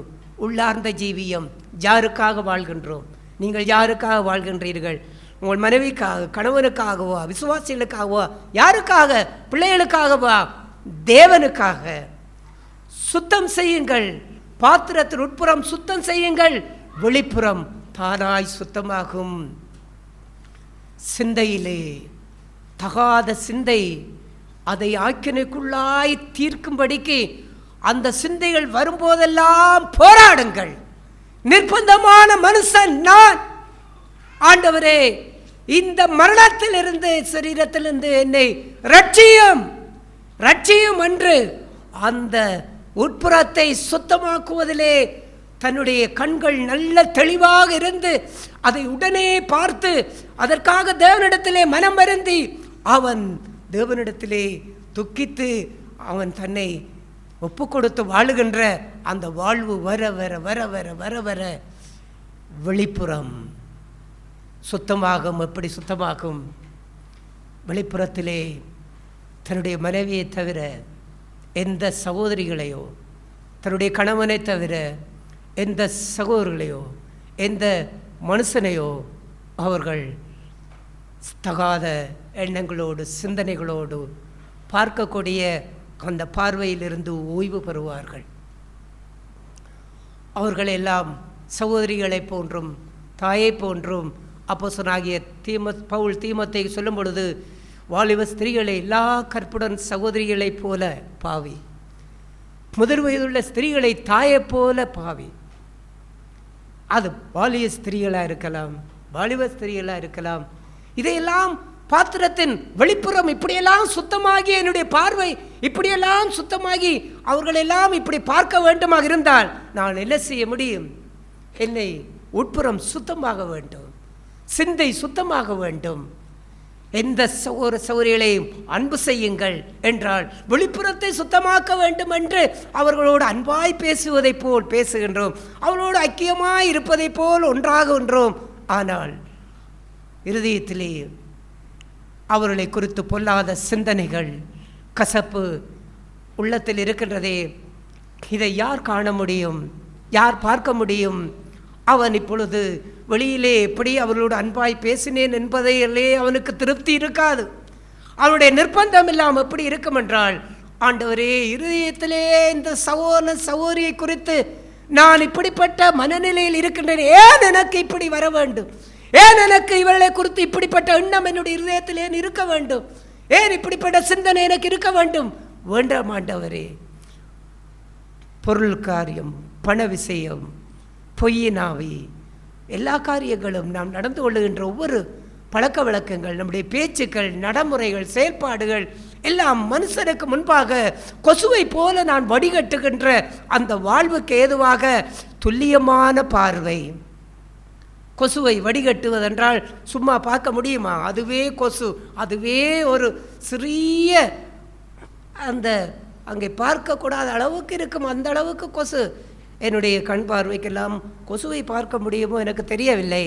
உள்ளார்ந்த ஜீவியம். யாருக்காக வாழ்கின்றோம்? நீங்கள் யாருக்காக வாழ்கின்றீர்கள்? உங்கள் மனைவிக்காக, கணவனுக்காகவா, விசுவாசிகளுக்காகவா, யாருக்காக? பிள்ளைகளுக்காகவா? தேவனுக்காக. சுத்தம் செய்யுங்கள். பாத்திரத்தின் உட்புறம் சுத்தம் செய்யுங்கள், வெளிப்புறம் தானாய் சுத்தமாகும். சிந்தையிலே தகாத சிந்தை அதை ஆக்கினைக்குள்ளாய் தீர்க்கும்படிக்கு அந்த சிந்தைகள் வரும்போதெல்லாம் போராடுங்கள். நிர்பந்தமான மனுஷன் நான். ஆண்டவரே, இந்த மரணத்திலிருந்து, சரீரத்திலிருந்து என்னை ரட்சியும் ரட்சியும் என்று அந்த உட்புறத்தை சுத்தமாக்குவதிலே தன்னுடைய கண்கள் நல்ல தெளிவாக இருந்து அதை உடனே பார்த்து அதற்காக தேவனிடத்திலே மனம் வருந்தி அவன் தேவனிடத்திலே துக்கித்து அவன் தன்னை ஒப்பு கொடுத்து வாழுகின்ற அந்த வாழ்வு வர வர வர வர வர வர வெளிப்புறம் சுத்தமாகும். எப்படி சுத்தமாகும்? வெளிப்புறத்திலே தன்னுடைய மனைவியை தவிர எந்த சகோதரிகளையோ, தன்னுடைய கணவனை தவிர எந்த சகோதரர்களையோ, எந்த மனுஷனையோ அவர்கள் தகாத எண்ணங்களோடு சிந்தனைகளோடு பார்க்கக்கூடிய அந்த பார்வையிலிருந்து ஓய்வு பெறுவார்கள். அவர்கள் எல்லாம் சகோதரிகளை போன்றும் தாயை போன்றும் அப்போஸ்தலனாகிய பவுல் தீமோத்தேயுக்கு சொல்லும் பொழுது, வாலிப ஸ்திரீகளை எல்லா கற்புடன் சகோதரிகளைப் போல பாவி, முதிர் வயதுள்ள ஸ்திரீகளை தாயைப் போல பாவி. அது வாலிப ஸ்திரீகளாக இருக்கலாம், வாலிப ஸ்திரீகளாக இருக்கலாம். இதையெல்லாம் பாத்திரத்தின் வெளிப்புறம் இப்படியெல்லாம் சுத்தமாகி, என்னுடைய பார்வை இப்படியெல்லாம் சுத்தமாகி அவர்களெல்லாம் இப்படி பார்க்க வேண்டுமாக இருந்தால் நான் என்ன செய்ய முடியும்? என்னை உட்புறம் சுத்தமாக வேண்டும், சிந்தை சுத்தமாக வேண்டும். எந்த சகோதரிகளையும் அன்பு செய்யுங்கள் என்றால் வெளிப்புறத்தை சுத்தமாக்க வேண்டும் என்று அவர்களோடு அன்பாய் பேசுவதை போல் பேசுகின்றோம், அவர்களோடு ஐக்கியமாய் இருப்பதை போல் ஒன்றாகின்றோம். ஆனால் இருதயத்திலே அவர்களை குறித்து பொல்லாத சிந்தனைகள், கசப்பு உள்ளத்தில் இருக்கின்றதே. இதை யார் காண முடியும்? யார் பார்க்க முடியும்? அவன் இப்பொழுது வெளியிலே எப்படி அவர்களோடு அன்பாய் பேசினேன் என்பதையிலே அவனுக்கு திருப்தி இருக்காது. அவனுடைய நிர்பந்தம் இல்லாமல் எப்படி இருக்கும் என்றால், ஆண்டவரே, இருதயத்திலே இந்த சகோதரியை குறித்து நான் இப்படிப்பட்ட மனநிலையில் இருக்கின்றேன், ஏன் எனக்கு இப்படி வர வேண்டும்? ஏன் எனக்கு இவர்களை குறித்து இப்படிப்பட்ட எண்ணம் என்னுடைய இருதயத்தில் ஏன் இருக்க வேண்டும்? ஏன் இப்படிப்பட்ட சிந்தனை எனக்கு இருக்க வேண்டும்? வேண்டாம் ஆண்டவரே. பொருள் காரியம், பண விஷயம், பொய்யினாவி, எல்லா காரியங்களும் நாம் நடந்து கொள்ளுகின்ற ஒவ்வொரு பழக்க வழக்கங்கள், நம்முடைய பேச்சுக்கள், நடைமுறைகள், செயல்பாடுகள் எல்லாம் மனுஷனுக்கு முன்பாக கொசுவை போல நான் வடிகட்டுகின்ற அந்த வாழ்வுக்கு ஏதுவாக துல்லியமான பார்வை. கொசுவை வடிகட்டுவதென்றால் சும்மா பார்க்க முடியுமா? அதுவே கொசு, அதுவே ஒரு சிறிய அந்த அங்கே பார்க்கக்கூடாத அளவுக்கு இருக்கும், அந்த அளவுக்கு கொசு. என்னுடைய கண் பார்வைக்கெல்லாம் கொசுவை பார்க்க முடியுமோ எனக்கு தெரியவில்லை.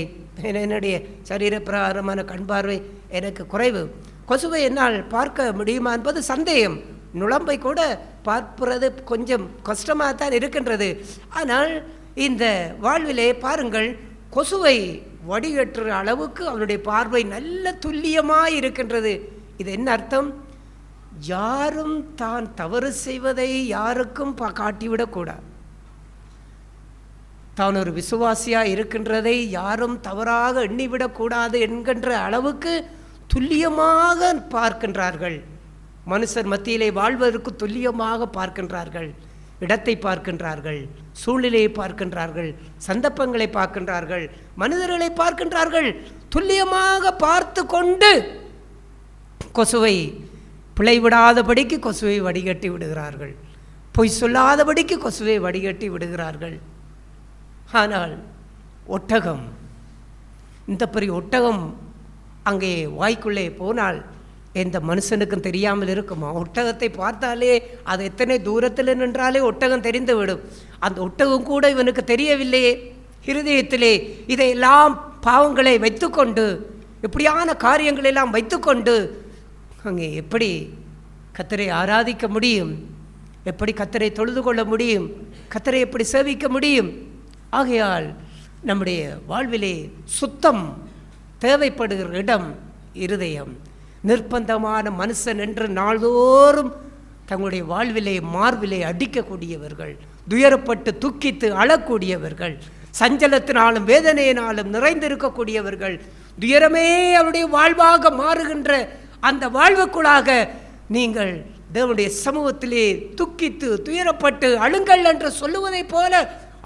என்னுடைய சரீர பிரகாரமான கண் பார்வை எனக்கு குறைவு. கொசுவை என்னால் பார்க்க முடியுமா என்பது சந்தேகம். நுழம்பை கூட பார்ப்பது கொஞ்சம் கஷ்டமாக தான் இருக்கின்றது. ஆனால் இந்த வாழ்விலே பாருங்கள், கொசுவை வடிகட்டுற அளவுக்கு அவனுடைய பார்வை நல்ல துல்லியமாக இருக்கின்றது. இது என்ன அர்த்தம்? யாரும் தான் தவறு செய்வதை யாருக்கும் காட்டிவிடக்கூடாது. தான் ஒரு விசுவாசியாக இருக்கின்றதை யாரும் தவறாக எண்ணிவிடக்கூடாது என்கின்ற அளவுக்கு துல்லியமாக பார்க்கின்றார்கள். மனுஷர் மத்தியிலே வாழ்வதற்கு துல்லியமாக பார்க்கின்றார்கள். இடத்தை பார்க்கின்றார்கள், சூழ்நிலையை பார்க்கின்றார்கள், சந்தர்ப்பங்களை பார்க்கின்றார்கள், மனிதர்களை பார்க்கின்றார்கள். துல்லியமாக பார்த்து கொண்டு கொசுவை பிழைவிடாதபடிக்கு கொசுவை வடிகட்டி விடுகிறார்கள். பொய் சொல்லாதபடிக்கு கொசுவை வடிகட்டி விடுகிறார்கள். ஆனால் ஒட்டகம், இந்த பெரிய ஒட்டகம் அங்கே வாய்க்குள்ளே போனால் எந்த மனுஷனுக்கும் தெரியாமல் இருக்குமா? ஒட்டகத்தை பார்த்தாலே அது எத்தனை தூரத்தில் நின்றாலே ஒட்டகம் தெரிந்து விடும். அந்த ஒட்டகம் கூட இவனுக்கு தெரியவில்லையே. இருதயத்திலே இதையெல்லாம் பாவங்களை வைத்துக்கொண்டு, இப்படியான காரியங்களெல்லாம் வைத்துக்கொண்டு அங்கே எப்படி கர்த்தரை ஆராதிக்க முடியும்? எப்படி கர்த்தரை தொழுது கொள்ள முடியும்? கர்த்தரை எப்படி சேவிக்க முடியும்? ஆகையால் நம்முடைய வாழ்விலே சுத்தம் தேவைப்படுகிற இடம் இருதயம். நிர்பந்தமான மனுஷன் என்று நாள்தோறும் தங்களுடைய வாழ்விலே மார்பிலே அடிக்கக்கூடியவர்கள், துயரப்பட்டு துக்கித்து அழக்கூடியவர்கள், சஞ்சலத்தினாலும் வேதனையினாலும் நிறைந்திருக்கக்கூடியவர்கள், துயரமே அவருடைய வாழ்வாக மாறுகின்ற அந்த வாழ்வுக்குள்ளாக நீங்கள் தேவனுடைய சமூகத்திலே துக்கித்து துயரப்பட்டு அழுங்கள் என்று சொல்லுவதைப் போல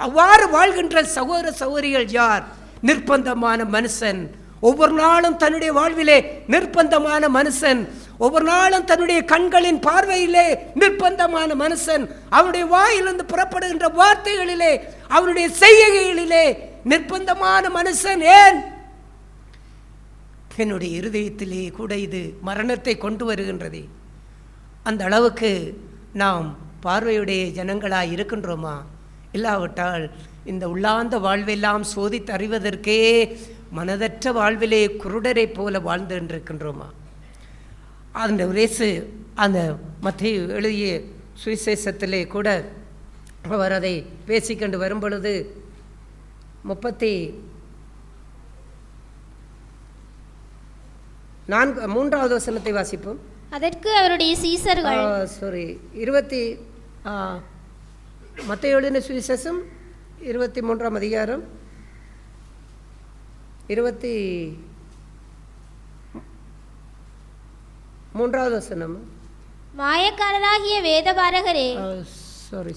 அவ்வாறு வாழ்கின்ற சகோதர சகோதரிகள் யார்? நிர்பந்தமான மனுஷன். ஒவ்வொரு நாளும் தன்னுடைய வாழ்விலே நிர்பந்தமான மனுஷன். ஒவ்வொரு நாளும் தன்னுடைய கண்களின் பார்வையிலே நிர்பந்தமான மனுஷன். அவனுடைய வாயிலிருந்து புறப்படுகின்ற வார்த்தைகளிலே, அவனுடைய செய்கைகளிலே நிர்பந்தமான மனுஷன். ஏன்? என்னுடைய இருதயத்திலே கூட இது மரணத்தை கொண்டு வருகின்றது. அந்த அளவுக்கு நாம் பார்வையுடைய ஜனங்களாய் இருக்கின்றோமா? இல்லாவிட்டால் இந்த உள்ளார்ந்த வாழ்வெல்லாம் சோதித்து அறிவதற்கே மனதற்ற வாழ்விலே குருடரை போல வாழ்ந்து இருக்கின்றோமா? அந்த ரேசு அந்த மத்தேயு எழுதிய சுவிசேஷத்திலே கூட அவர் அதை பேசிக்கொண்டு வரும்பொழுது 33வது வசனத்தை வாசிப்போம். அதற்கு அவருடைய சீசர்கள் மத்தேயு எழுதின சுவிசேஷம் 23ஆம் அதிகாரம் 23வது வசனம். மாயக்காரராகிய வேதபாரகரே, சாரி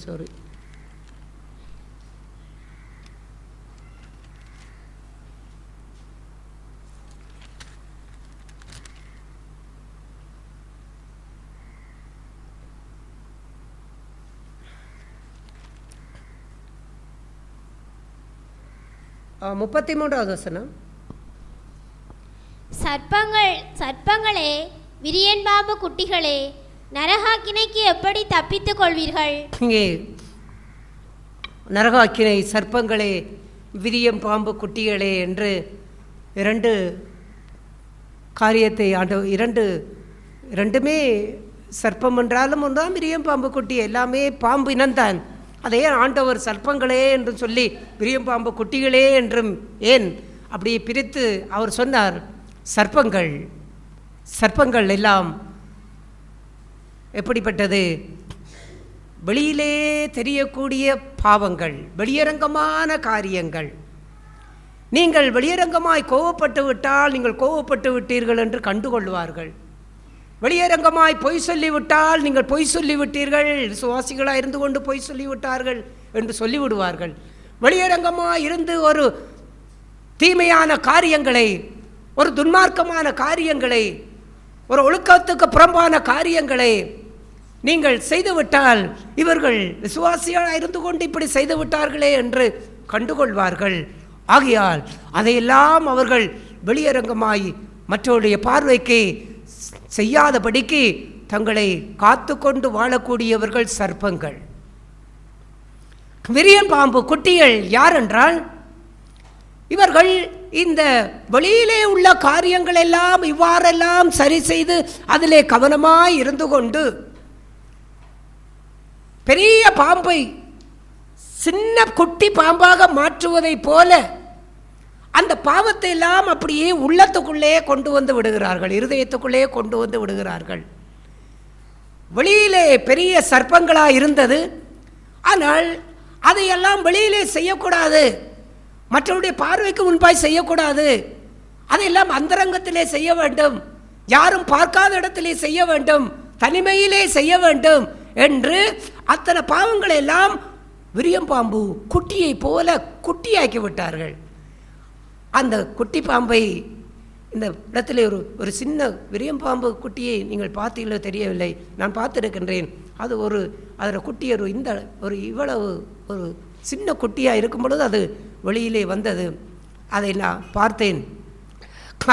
33வது வசனம். சர்ப்பங்களே, விரியன் பாம்பு குட்டிகளே, நரகாக்கினைக்கு எப்படி தப்பித்துக் கொள்வீர்கள்? இங்கே நரகாக்கினை, சர்ப்பங்களே, விரியம் பாம்பு குட்டிகளே என்று 2 காரியத்தை இரண்டுமே சர்ப்பம் என்றாலும் ஒன்றாம் விரியம் பாம்பு குட்டி, எல்லாமே பாம்பு இனம்தான். அதே ஆண்டவர் சர்ப்பங்களே என்று சொல்லி விரியம் பாம்பு குட்டிகளே என்றும் ஏன் அப்படியே பிரித்து அவர் சொன்னார்? சர்ப்பங்கள் எல்லாம் எப்படிப்பட்டது? வெளியிலே தெரியக்கூடிய பாவங்கள், வெளியரங்கமான காரியங்கள். நீங்கள் வெளியரங்கமாய் கோவப்பட்டு விட்டால் நீங்கள் கோவப்பட்டு விட்டீர்கள் என்று கண்டுகொள்வார்கள். வெளியரங்கமாய் பொய் சொல்லிவிட்டால் நீங்கள் பொய் சொல்லிவிட்டீர்கள், விசுவாசிகளாக இருந்து கொண்டு பொய் சொல்லிவிட்டார்கள் என்று சொல்லிவிடுவார்கள். வெளியரங்கமாய் இருந்து ஒரு தீமையான காரியங்களை, ஒரு துன்மார்க்கமான காரியங்களை, ஒரு ஒழுக்கத்துக்கு புறம்பான காரியங்களை நீங்கள் செய்துவிட்டால் இவர்கள் விசுவாசிகளாக இருந்து கொண்டு இப்படி செய்து விட்டார்களே என்று கண்டுகொள்வார்கள். ஆகையால் அதையெல்லாம் அவர்கள் வெளியரங்கமாய் மற்றவருடைய பார்வைக்கு செய்யாதபடிக்கு தங்களை காத்து கொண்டு வாழக்கூடியவர்கள் சர்ப்பங்கள். விரியன் பாம்பு குட்டிகள் யார் என்றால், இவர்கள் இந்த வெளியிலே உள்ள காரியங்கள் எல்லாம் இவ்வாறெல்லாம் சரி செய்து அதிலே கவனமாய் இருந்து கொண்டு பெரிய பாம்பை சின்ன குட்டி பாம்பாக மாற்றுவதைப் போல அந்த பாவத்தை எல்லாம் அப்படியே உள்ளத்துக்குள்ளே கொண்டு வந்து விடுகிறார்கள், இருதயத்துக்குள்ளே கொண்டு வந்து விடுகிறார்கள். வெளியிலே பெரிய சர்ப்பங்களாக இருந்தது, ஆனால் அதையெல்லாம் வெளியிலே செய்யக்கூடாது, மற்றவருடைய பார்வைக்கு முன்பாய் செய்யக்கூடாது, அதையெல்லாம் அந்தரங்கத்திலே செய்ய வேண்டும், யாரும் பார்க்காத இடத்திலே செய்ய வேண்டும், தனிமையிலே செய்ய வேண்டும் என்று அத்தனை பாவங்களை எல்லாம் விரியம் பாம்பு குட்டியை போல குட்டியாக்கி விட்டார்கள். அந்த குட்டி பாம்பை இந்த இடத்துல ஒரு சின்ன விரியம் பாம்பு குட்டியை நீங்கள் பார்த்தீங்களோ தெரியவில்லை, நான் பார்த்துருக்கின்றேன். அது அதில் குட்டி இவ்வளவு ஒரு சின்ன குட்டியாக இருக்கும் பொழுது அது வெளியிலே வந்தது. அதை நான் பார்த்தேன்.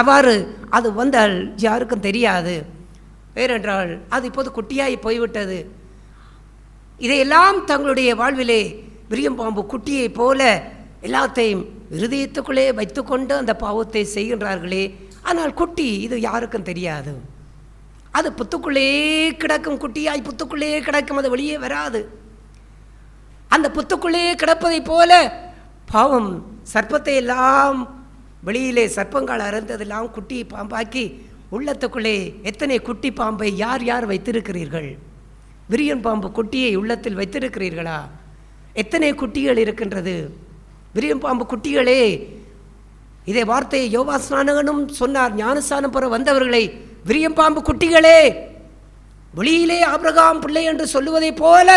அவ்வாறு அது வந்தால் யாருக்கும் தெரியாது, ஏனென்றால் அது இப்போது குட்டியாகி போய்விட்டது. இதையெல்லாம் தங்களுடைய வாழ்விலே விரியம் பாம்பு குட்டியை போல எல்லாத்தையும் இருதயத்துக்குள்ளே வைத்துக்கொண்டு அந்த பாவத்தை செய்கின்றார்களே. ஆனால் குட்டி இது யாருக்கும் தெரியாது, அது புத்துக்குள்ளே கிடக்கும், குட்டியாய் புத்துக்குள்ளே கிடக்கும், அது வெளியே வராது. அந்த புத்துக்குள்ளே கிடப்பதை போல பாவம் சர்ப்பத்தை எல்லாம் வெளியிலே சர்ப்பங்கள் அறந்ததெல்லாம் குட்டி பாம்பாக்கி உள்ளத்துக்குள்ளே எத்தனை குட்டி பாம்பை யார் யார் வைத்திருக்கிறீர்கள்? விரியன் பாம்பு குட்டியை உள்ளத்தில் வைத்திருக்கிறீர்களா? எத்தனை குட்டிகள் இருக்கின்றது? விரியன் பாம்பு குட்டிகளே, இதே வார்த்தையை யோவாஸ்நானகனும் சொன்னார். ஞானஸ்நானம் பெற வந்தவர்களை விரியன் பாம்பு குட்டிகளே, வெளியிலே ஆபிரகாம் பிள்ளை என்று சொல்லுவதைப் போல,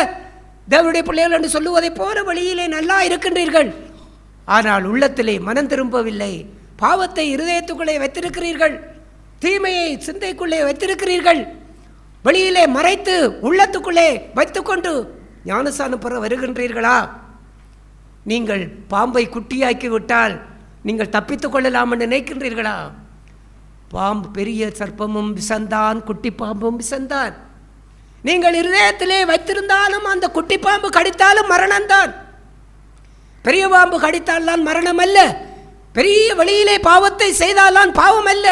தேவனுடைய பிள்ளைகள் என்று சொல்லுவதைப் போல வெளியிலே நல்லா இருக்கின்றீர்கள். ஆனால் உள்ளத்திலே மனம் திரும்பவில்லை. பாவத்தை இருதயத்துக்குள்ளே வைத்திருக்கிறீர்கள், தீமையை சிந்தைக்குள்ளே வைத்திருக்கிறீர்கள். வெளியிலே மறைத்து உள்ளத்துக்குள்ளே வைத்துக்கொண்டு ஞானஸ்நானம் பெற வருகின்றீர்களா? நீங்கள் பாம்பை குட்டியாக்கி விட்டால் நீங்கள் தப்பித்துக் கொள்ளலாம் என்று நினைக்கின்றீர்களா? பாம்பு பெரிய சர்ப்பமும் விஷந்தான், குட்டி பாம்பும் விஷந்தான். நீங்கள் இருதயத்திலே வைத்திருந்தாலும் அந்த குட்டி பாம்பு கடித்தாலும் மரணம்தான். பெரிய பாம்பு கடித்தால்தான் மரணம் அல்ல. பெரிய வெளியிலே பாவத்தை செய்தால்தான் பாவம் அல்ல.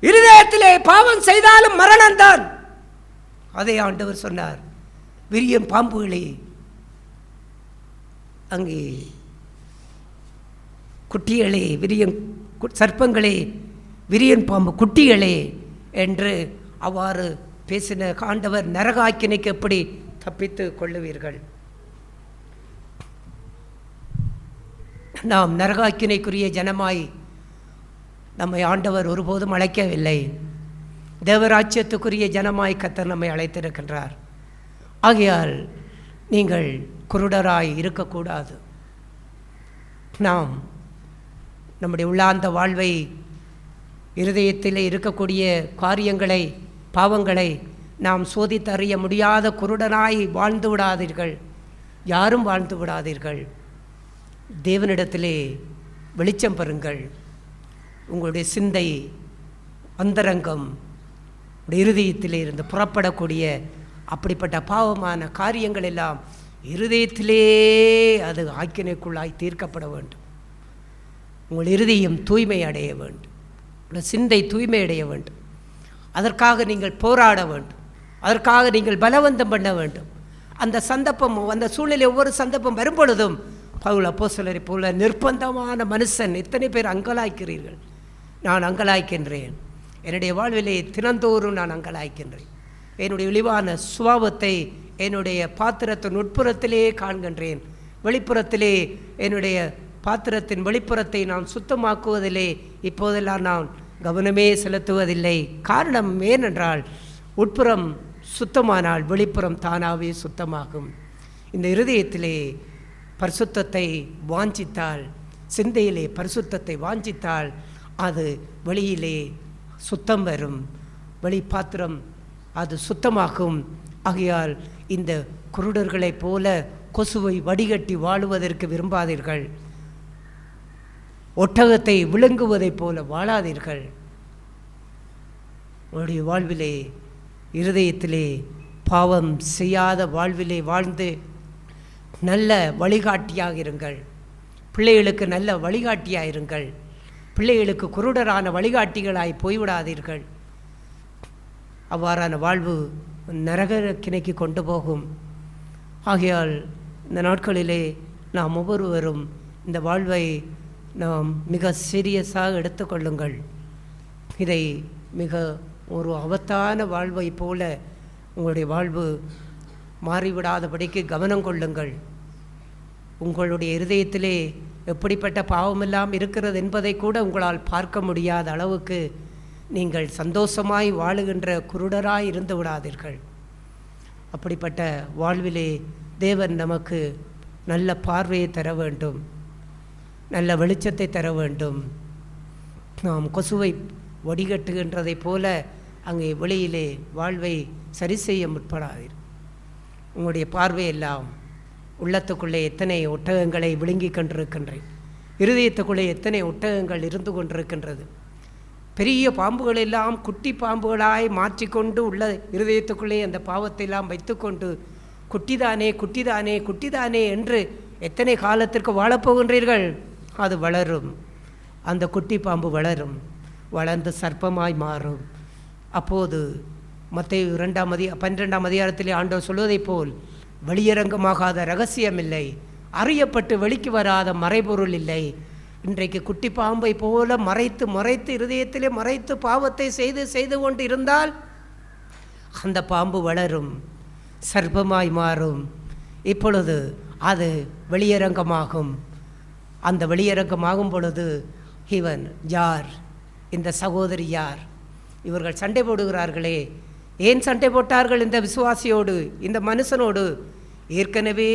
இருதயத்திலே பாவம் செய்தாலும் மரணம்தான். அதை ஆண்டவர் சொன்னார். விரியம் பாம்புகளே, அங்கே குட்டிகளே, விரியன் சர்ப்பங்களே, விரியன் பாம்பு குட்டிகளே என்று அவ்வாறு பேசின ஆண்டவர் நரக ஆக்கினைக்கு எப்படி தப்பித்து கொள்ளுவீர்கள்? நாம் நரக ஆக்கினைக்குரிய ஜனமாய் நம்மை ஆண்டவர் ஒருபோதும் அழைக்கவில்லை. தேவராஜ்யத்துக்குரிய ஜனமாய் கர்த்தர் நம்மை அழைத்திருக்கின்றார். ஆகையால் நீங்கள் குருடராய் இருக்கக்கூடாது. நாம் நம்முடைய உள்ளார்ந்த வாழ்வை, இருதயத்தில் இருக்கக்கூடிய காரியங்களை, பாவங்களை நாம் சோதித்தறிய முடியாத குருடனாய் வாழ்ந்து விடாதீர்கள். யாரும் வாழ்ந்து விடாதீர்கள். தேவனிடத்திலே வெளிச்சம் பெறுங்கள். உங்களுடைய சிந்தை, அந்தரங்கம், இருதயத்திலே இருந்து புறப்படக்கூடிய அப்படிப்பட்ட பாவமான காரியங்கள் எல்லாம் இருதயத்திலே அது ஆக்கினைக்குள்ளாய் தீர்க்கப்பட வேண்டும். உங்கள் இருதயம் தூய்மை அடைய வேண்டும், உங்கள் சிந்தை தூய்மை அடைய வேண்டும். அதற்காக நீங்கள் போராட வேண்டும், அதற்காக நீங்கள் பலவந்தம் பண்ண வேண்டும். அந்த சந்தர்ப்பம், அந்த சூழ்நிலை, ஒவ்வொரு சந்தர்ப்பம் வரும் பொழுதும் பவுல் அப்போஸ்தலரை போல நிர்பந்தமான மனுஷன் எத்தனை பேர் அங்கலாய்க்கிறீர்கள்? நான் அங்கலாய்க்கின்றேன். என்னுடைய வாழ்விலே தினந்தோறும் நான் அங்கலாய்க்கின்றேன். என்னுடைய இழிவான சுபாவத்தை என்னுடைய பாத்திரத்தின் உட்புறத்திலே காண்கின்றேன். வெளிப்புறத்திலே என்னுடைய பாத்திரத்தின் வெளிப்புறத்தை நான் சுத்தமாக்குவதிலே இப்போதெல்லாம் நான் கவனமே செலுத்துவதில்லை. காரணம் ஏனென்றால், உட்புறம் சுத்தமானால் வெளிப்புறம் தானாகவே சுத்தமாகும். இந்த இருதயத்திலே பரிசுத்தத்தை வாஞ்சித்தால், சிந்தையிலே பரிசுத்தத்தை வாஞ்சித்தால் அது வெளியிலே சுத்தம் வரும், வெளி பாத்திரம் அது சுத்தமாகும். ஆகையால் இந்த குருடர்களைப் போல கொசுவை வடிகட்டி வாழுவதற்கு விரும்பாதீர்கள். ஒட்டகத்தை விழுங்குவதைப் போல வாழாதீர்கள். உங்களுடைய வாழ்விலே, இருதயத்திலே பாவம் செய்யாத வாழ்விலே வாழ்ந்து நல்ல வழிகாட்டியாக இருங்கள். பிள்ளைகளுக்கு நல்ல வழிகாட்டியாக இருங்கள். பிள்ளைகளுக்கு குருடரான வழிகாட்டிகளாய் போய்விடாதீர்கள். அவ்வாறான வாழ்வு நரகக்கினைக்கு கொண்டு போகும். ஆகையால் இந்த நாட்களிலே நாம் ஒவ்வொருவரும் இந்த வாழ்வை நாம் மிக சீரியஸாக எடுத்துக்கொள்ளுங்கள். இதை மிக ஒரு ஆபத்தான வாழ்வை போல உங்களுடைய வாழ்வு மாறிவிடாதபடிக்கு கவனம் கொள்ளுங்கள். உங்களுடைய இருதயத்திலே எப்படிப்பட்ட பாவமெல்லாம் இருக்கிறது என்பதை கூட உங்களால் பார்க்க முடியாத அளவுக்கு நீங்கள் சந்தோஷமாய் வாழுகின்ற குருடராய் இருந்து விடாதீர்கள். அப்படிப்பட்ட வாழ்விலே தேவன் நமக்கு நல்ல பார்வையை தர வேண்டும், நல்ல வெளிச்சத்தை தர வேண்டும். நாம் கொசுவை வடிகட்டுகின்றதைப் போல அங்கே வெளியிலே வாழ்வை சரி செய்ய முற்படாதீர். உங்களுடைய பார்வையெல்லாம் உள்ளத்துக்குள்ளே எத்தனை ஒட்டகங்களை விழுங்கி கொண்டிருக்கின்றேன், இருதயத்துக்குள்ளே எத்தனை ஒட்டகங்கள் இருந்து கொண்டிருக்கின்றது. பெரிய பாம்புகள் எல்லாம் குட்டி பாம்புகளாய் மாற்றிக்கொண்டு உள்ள இருதயத்துக்குள்ளே அந்த பாவத்தை எல்லாம் வைத்துக்கொண்டு குட்டிதானே குட்டிதானே குட்டிதானே என்று எத்தனை காலத்திற்கு வாழப்போகின்றீர்கள்? அது வளரும், அந்த குட்டி பாம்பு வளரும், வளர்ந்து சர்ப்பமாய் மாறும். அப்போது மத்தேயு 12ஆம் அதிகாரத்திலே ஆண்டவர் சொல்வதைப் போல் வெளியரங்கமாகாத ரகசியம் இல்லை, அறியப்பட்டு வெளிக்கு வராத மறைபொருள் இல்லை. இன்றைக்கு குட்டி பாம்பை போல மறைத்து மறைத்து இருதயத்திலே மறைத்து பாவத்தை செய்து செய்து கொண்டு இருந்தால் அந்த பாம்பு வளரும், சர்ப்பமாய் மாறும். இப்பொழுது அது வெளியரங்கமாகும். அந்த வெளியரங்கமாகும் பொழுது இவன் யார், இந்த சகோதரி யார், இவர்கள் சண்டை போடுகிறார்களே, ஏன் சண்டை போட்டார்கள் இந்த விசுவாசியோடு, இந்த மனுஷனோடு? ஏற்கனவே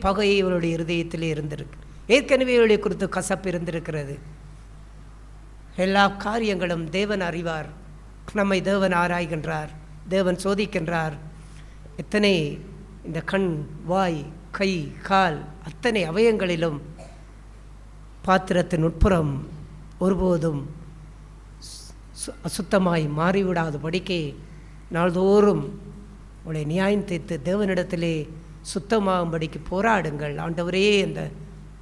பகை இவருடைய இருதயத்திலே இருந்திருக்கு, ஏற்கனவே இவருடைய குறித்து கசப்பு இருந்திருக்கிறது. எல்லா காரியங்களும் தேவன் அறிவார். நம்மை தேவன் ஆராய்கின்றார், தேவன் சோதிக்கின்றார். எத்தனை இந்த கண், வாய், கை, கால் அத்தனை அவயங்களிலும் பாத்திரத்தின் உட்புறம் ஒருபோதும் அசுத்தமாய் மாறிவிடாதபடிக்கு நாள்தோறும் உங்களை நியாயம் தீர்த்து தேவனிடத்திலே சுத்தமாகும்படிக்கு போராடுங்கள். ஆண்டவரே, அந்த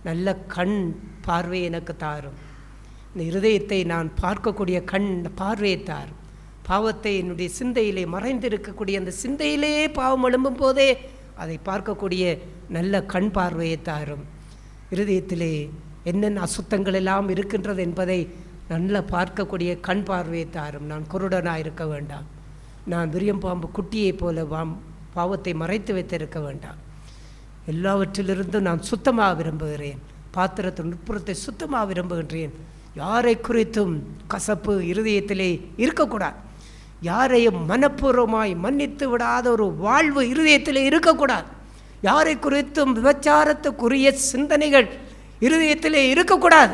நல்ல கண் பார்வை எனக்கு தாரும், இந்த இருதயத்தை நான் பார்க்கக்கூடிய கண் பார்வையை தாரும். பாவத்தை என்னுடைய சிந்தையிலே மறைந்திருக்கக்கூடிய அந்த சிந்தையிலே பாவம் எழும்பும் போதே அதை பார்க்கக்கூடிய நல்ல கண் பார்வையை தாரும். இருதயத்திலே என்னென்ன அசுத்தங்கள் எல்லாம் இருக்கின்றது என்பதை நல்லா பார்க்கக்கூடிய கண் பார்வையை தாரும். நான் குருடனாக இருக்க வேண்டாம், நான் விரியம்பாம்பு குட்டியைப் போல பாவத்தை மறைத்து வைத்திருக்க வேண்டாம். எல்லாவற்றிலிருந்தும் நான் சுத்தமாக விரும்புகிறேன், பாத்திரத்தின் உட்புறத்தை சுத்தமாக விரும்புகின்றேன். யாரை குறித்தும் கசப்பு இருதயத்திலே இருக்கக்கூடாது, யாரையும் மனப்பூர்வமாய் மன்னித்து விடாத ஒரு வாழ்வு இருதயத்திலே இருக்கக்கூடாது. யாரை குறித்தும் விபச்சாரத்துக்குரிய சிந்தனைகள் இருதயத்திலே இருக்கக்கூடாது,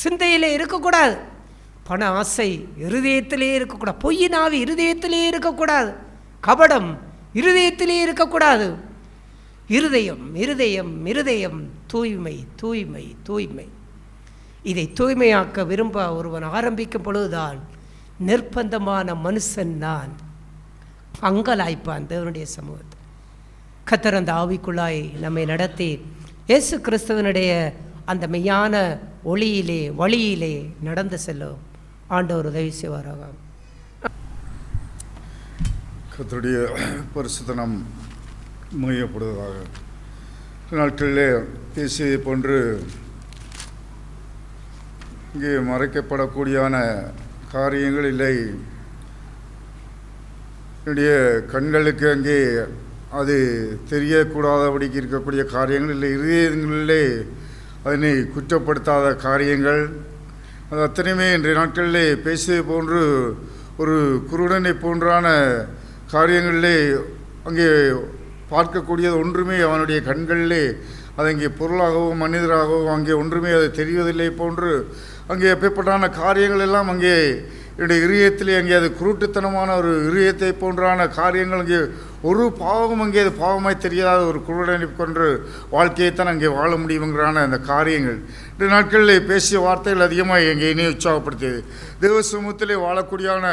சிந்தையிலே இருக்கக்கூடாது. பண ஆசை இருதயத்திலே இருக்கக்கூடாது, பொய்யினாவி இருதயத்திலே இருக்கக்கூடாது, கபடம் இருதயத்திலே இருக்கக்கூடாது. இருதயம் இருதயம் இருதயம் தூய்மை தூய்மை தூய்மை. இதை தூய்மையாக்க விரும்ப ஒருவன் ஆரம்பிக்கும் பொழுதுதான் நிர்பந்தமான மனுஷன் நான் அங்கலாய்ப்பான் தேவனுடைய சமூகத்தை. கர்த்தர் அந்த ஆவிக்குள்ளாய் நம்மை நடத்தி இயேசு கிறிஸ்துவனுடைய அந்த மெய்யான ஒளியிலே வழியிலே நடந்து செல்லும் ஆண்டவர் உதவி செய்வாராக. கர்த்தருடைய பரிசுத்த நாம் மையப்படுவதாக. நாட்களிலே பேசியதை போன்று இங்கே மறைக்கப்படக்கூடியான காரியங்கள் இல்லை. என்னுடைய கண்களுக்கு அங்கே அது தெரியக்கூடாதபடிக்கு இருக்கக்கூடிய காரியங்கள் இல்லை. இதயங்களிலே அதனை குற்றப்படுத்தாத காரியங்கள் அது அத்தனையுமே இன்றைய நாட்களிலே பேசியது போன்று ஒரு குருடனை போன்றான காரியங்களிலே அங்கே பார்க்கக்கூடியது ஒன்றுமே அவனுடைய கண்களிலே அது அங்கே பொருளாகவோ மனிதராகவோ அங்கே ஒன்றுமே அது தெரிவதில்லை போன்று அங்கே எப்படிப்பட்டான காரியங்கள் எல்லாம் அங்கே என்னுடைய இதயத்திலே அங்கே அது குருட்டுத்தனமான ஒரு இதயத்தை போன்றான காரியங்கள் அங்கே ஒரு பாவம் அங்கே அது பாவமாய் தெரியாத ஒரு குருடனை கொன்று வாழ்க்கையைத்தான் அங்கே வாழ முடியுங்கிறான அந்த காரியங்கள் இந்த நாட்களில் பேசிய வார்த்தைகள் அதிகமாக எங்கே இனி உற்சாகப்படுத்தியது. தேவ சமூகத்திலே வாழக்கூடியான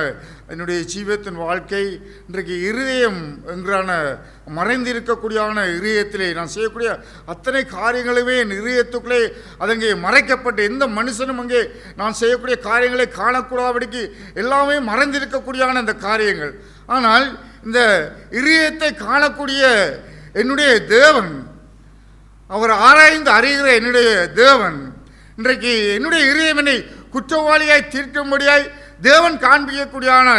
என்னுடைய ஜீவத்தின் வாழ்க்கை இன்றைக்கு இருதயம் என்கிறான மறைந்திருக்கக்கூடியான இதயத்திலே நான் செய்யக்கூடிய அத்தனை காரியங்களுமே என் இதயத்துக்குள்ளே அதங்கே மறைக்கப்பட்டு எந்த மனுஷனும் அங்கே நான் செய்யக்கூடிய காரியங்களை காணக்கூடாதபடிக்கு எல்லாமே மறைந்திருக்கக்கூடியான அந்த காரியங்கள். ஆனால் இந்த இதயத்தை காணக்கூடிய என்னுடைய தேவன், அவர் ஆராய்ந்து அறிகிற என்னுடைய தேவன் இன்றைக்கு என்னுடைய இதயம் என்னை குற்றவாளியாய் தீர்க்கும்படியாய் தேவன் காண்பிக்கக்கூடியான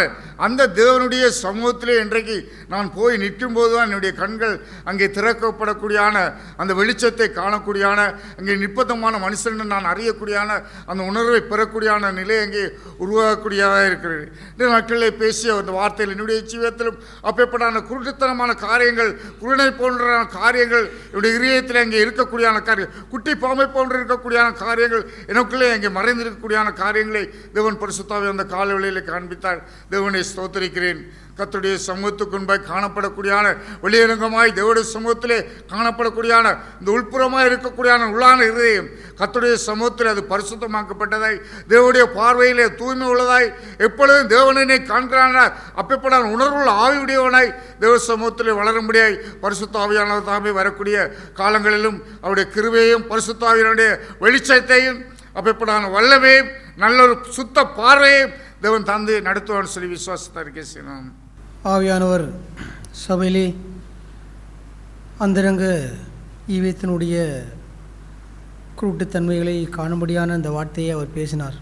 அந்த தேவனுடைய சமூகத்திலே இன்றைக்கு நான் போய் நிற்கும்போது தான் என்னுடைய கண்கள் அங்கே திறக்கப்படக்கூடியான அந்த வெளிச்சத்தை காணக்கூடியான அங்கே நிர்பந்தமான மனுஷன் நான் அறியக்கூடியான அந்த உணர்வை பெறக்கூடியான நிலை அங்கே உருவாகக்கூடியதாக இருக்கிறது. இந்த நாட்களில் பேசிய அந்த வார்த்தையில் என்னுடைய ஜீவிதத்திலும் அப்பேற்பட்டான குருட்டுத்தனமான காரியங்கள், குருடனை போன்ற காரியங்கள் என்னுடைய இதயத்தில் அங்கே இருக்கக்கூடியான காரியம், குட்டி பாம்பை போன்று இருக்கக்கூடியான காரியங்கள் எனக்குள்ளே அங்கே மறைந்திருக்கக்கூடியான காரியங்களை தேவன் பரிசுத்தாவே அந்த காலவெளியில் காண்பித்தார். தேவனை ஸ்தோத்திரிக்கிறேன். கர்த்தருடைய சமூகத்துக்கு முன்பாய் காணப்படக்கூடியான வெளியரங்கமாய் தேவனுடைய சமூகத்திலே காணப்படக்கூடியான இந்த உள்புறமாய் இருக்கக்கூடியான உள்ளான இதயம் கர்த்தருடைய சமூகத்தில் அது பரிசுத்தமாக்கப்பட்டதாய் தேவனுடைய பார்வையிலே தூய்மை உள்ளதாய் எப்பொழுதும் தேவனை காண்கிறான அப்பேற்பட உணர்வுள்ள ஆவியுடையவனாய் தேவ சமூகத்திலே வளரும்படியாய் பரிசுத்த ஆவியானவர் தாமே வரக்கூடிய காலங்களிலும் அவருடைய கிருபையையும் பரிசுத்த ஆவியினுடைய வெளிச்சத்தையும் அப்பேற்படான வல்லமையும் நல்ல ஒரு சுத்த பார்வையும் தேவன் தந்து நடத்துவான்னு சொல்லி விசுவாசத்தை அறிக்கை செய்யணும். ஆவியானவர் சபையிலே அந்தரங்க ஈவத்தினுடைய குருட்டுத்தன்மைகளை காணும்படியான அந்த வார்த்தையை அவர் பேசினார்.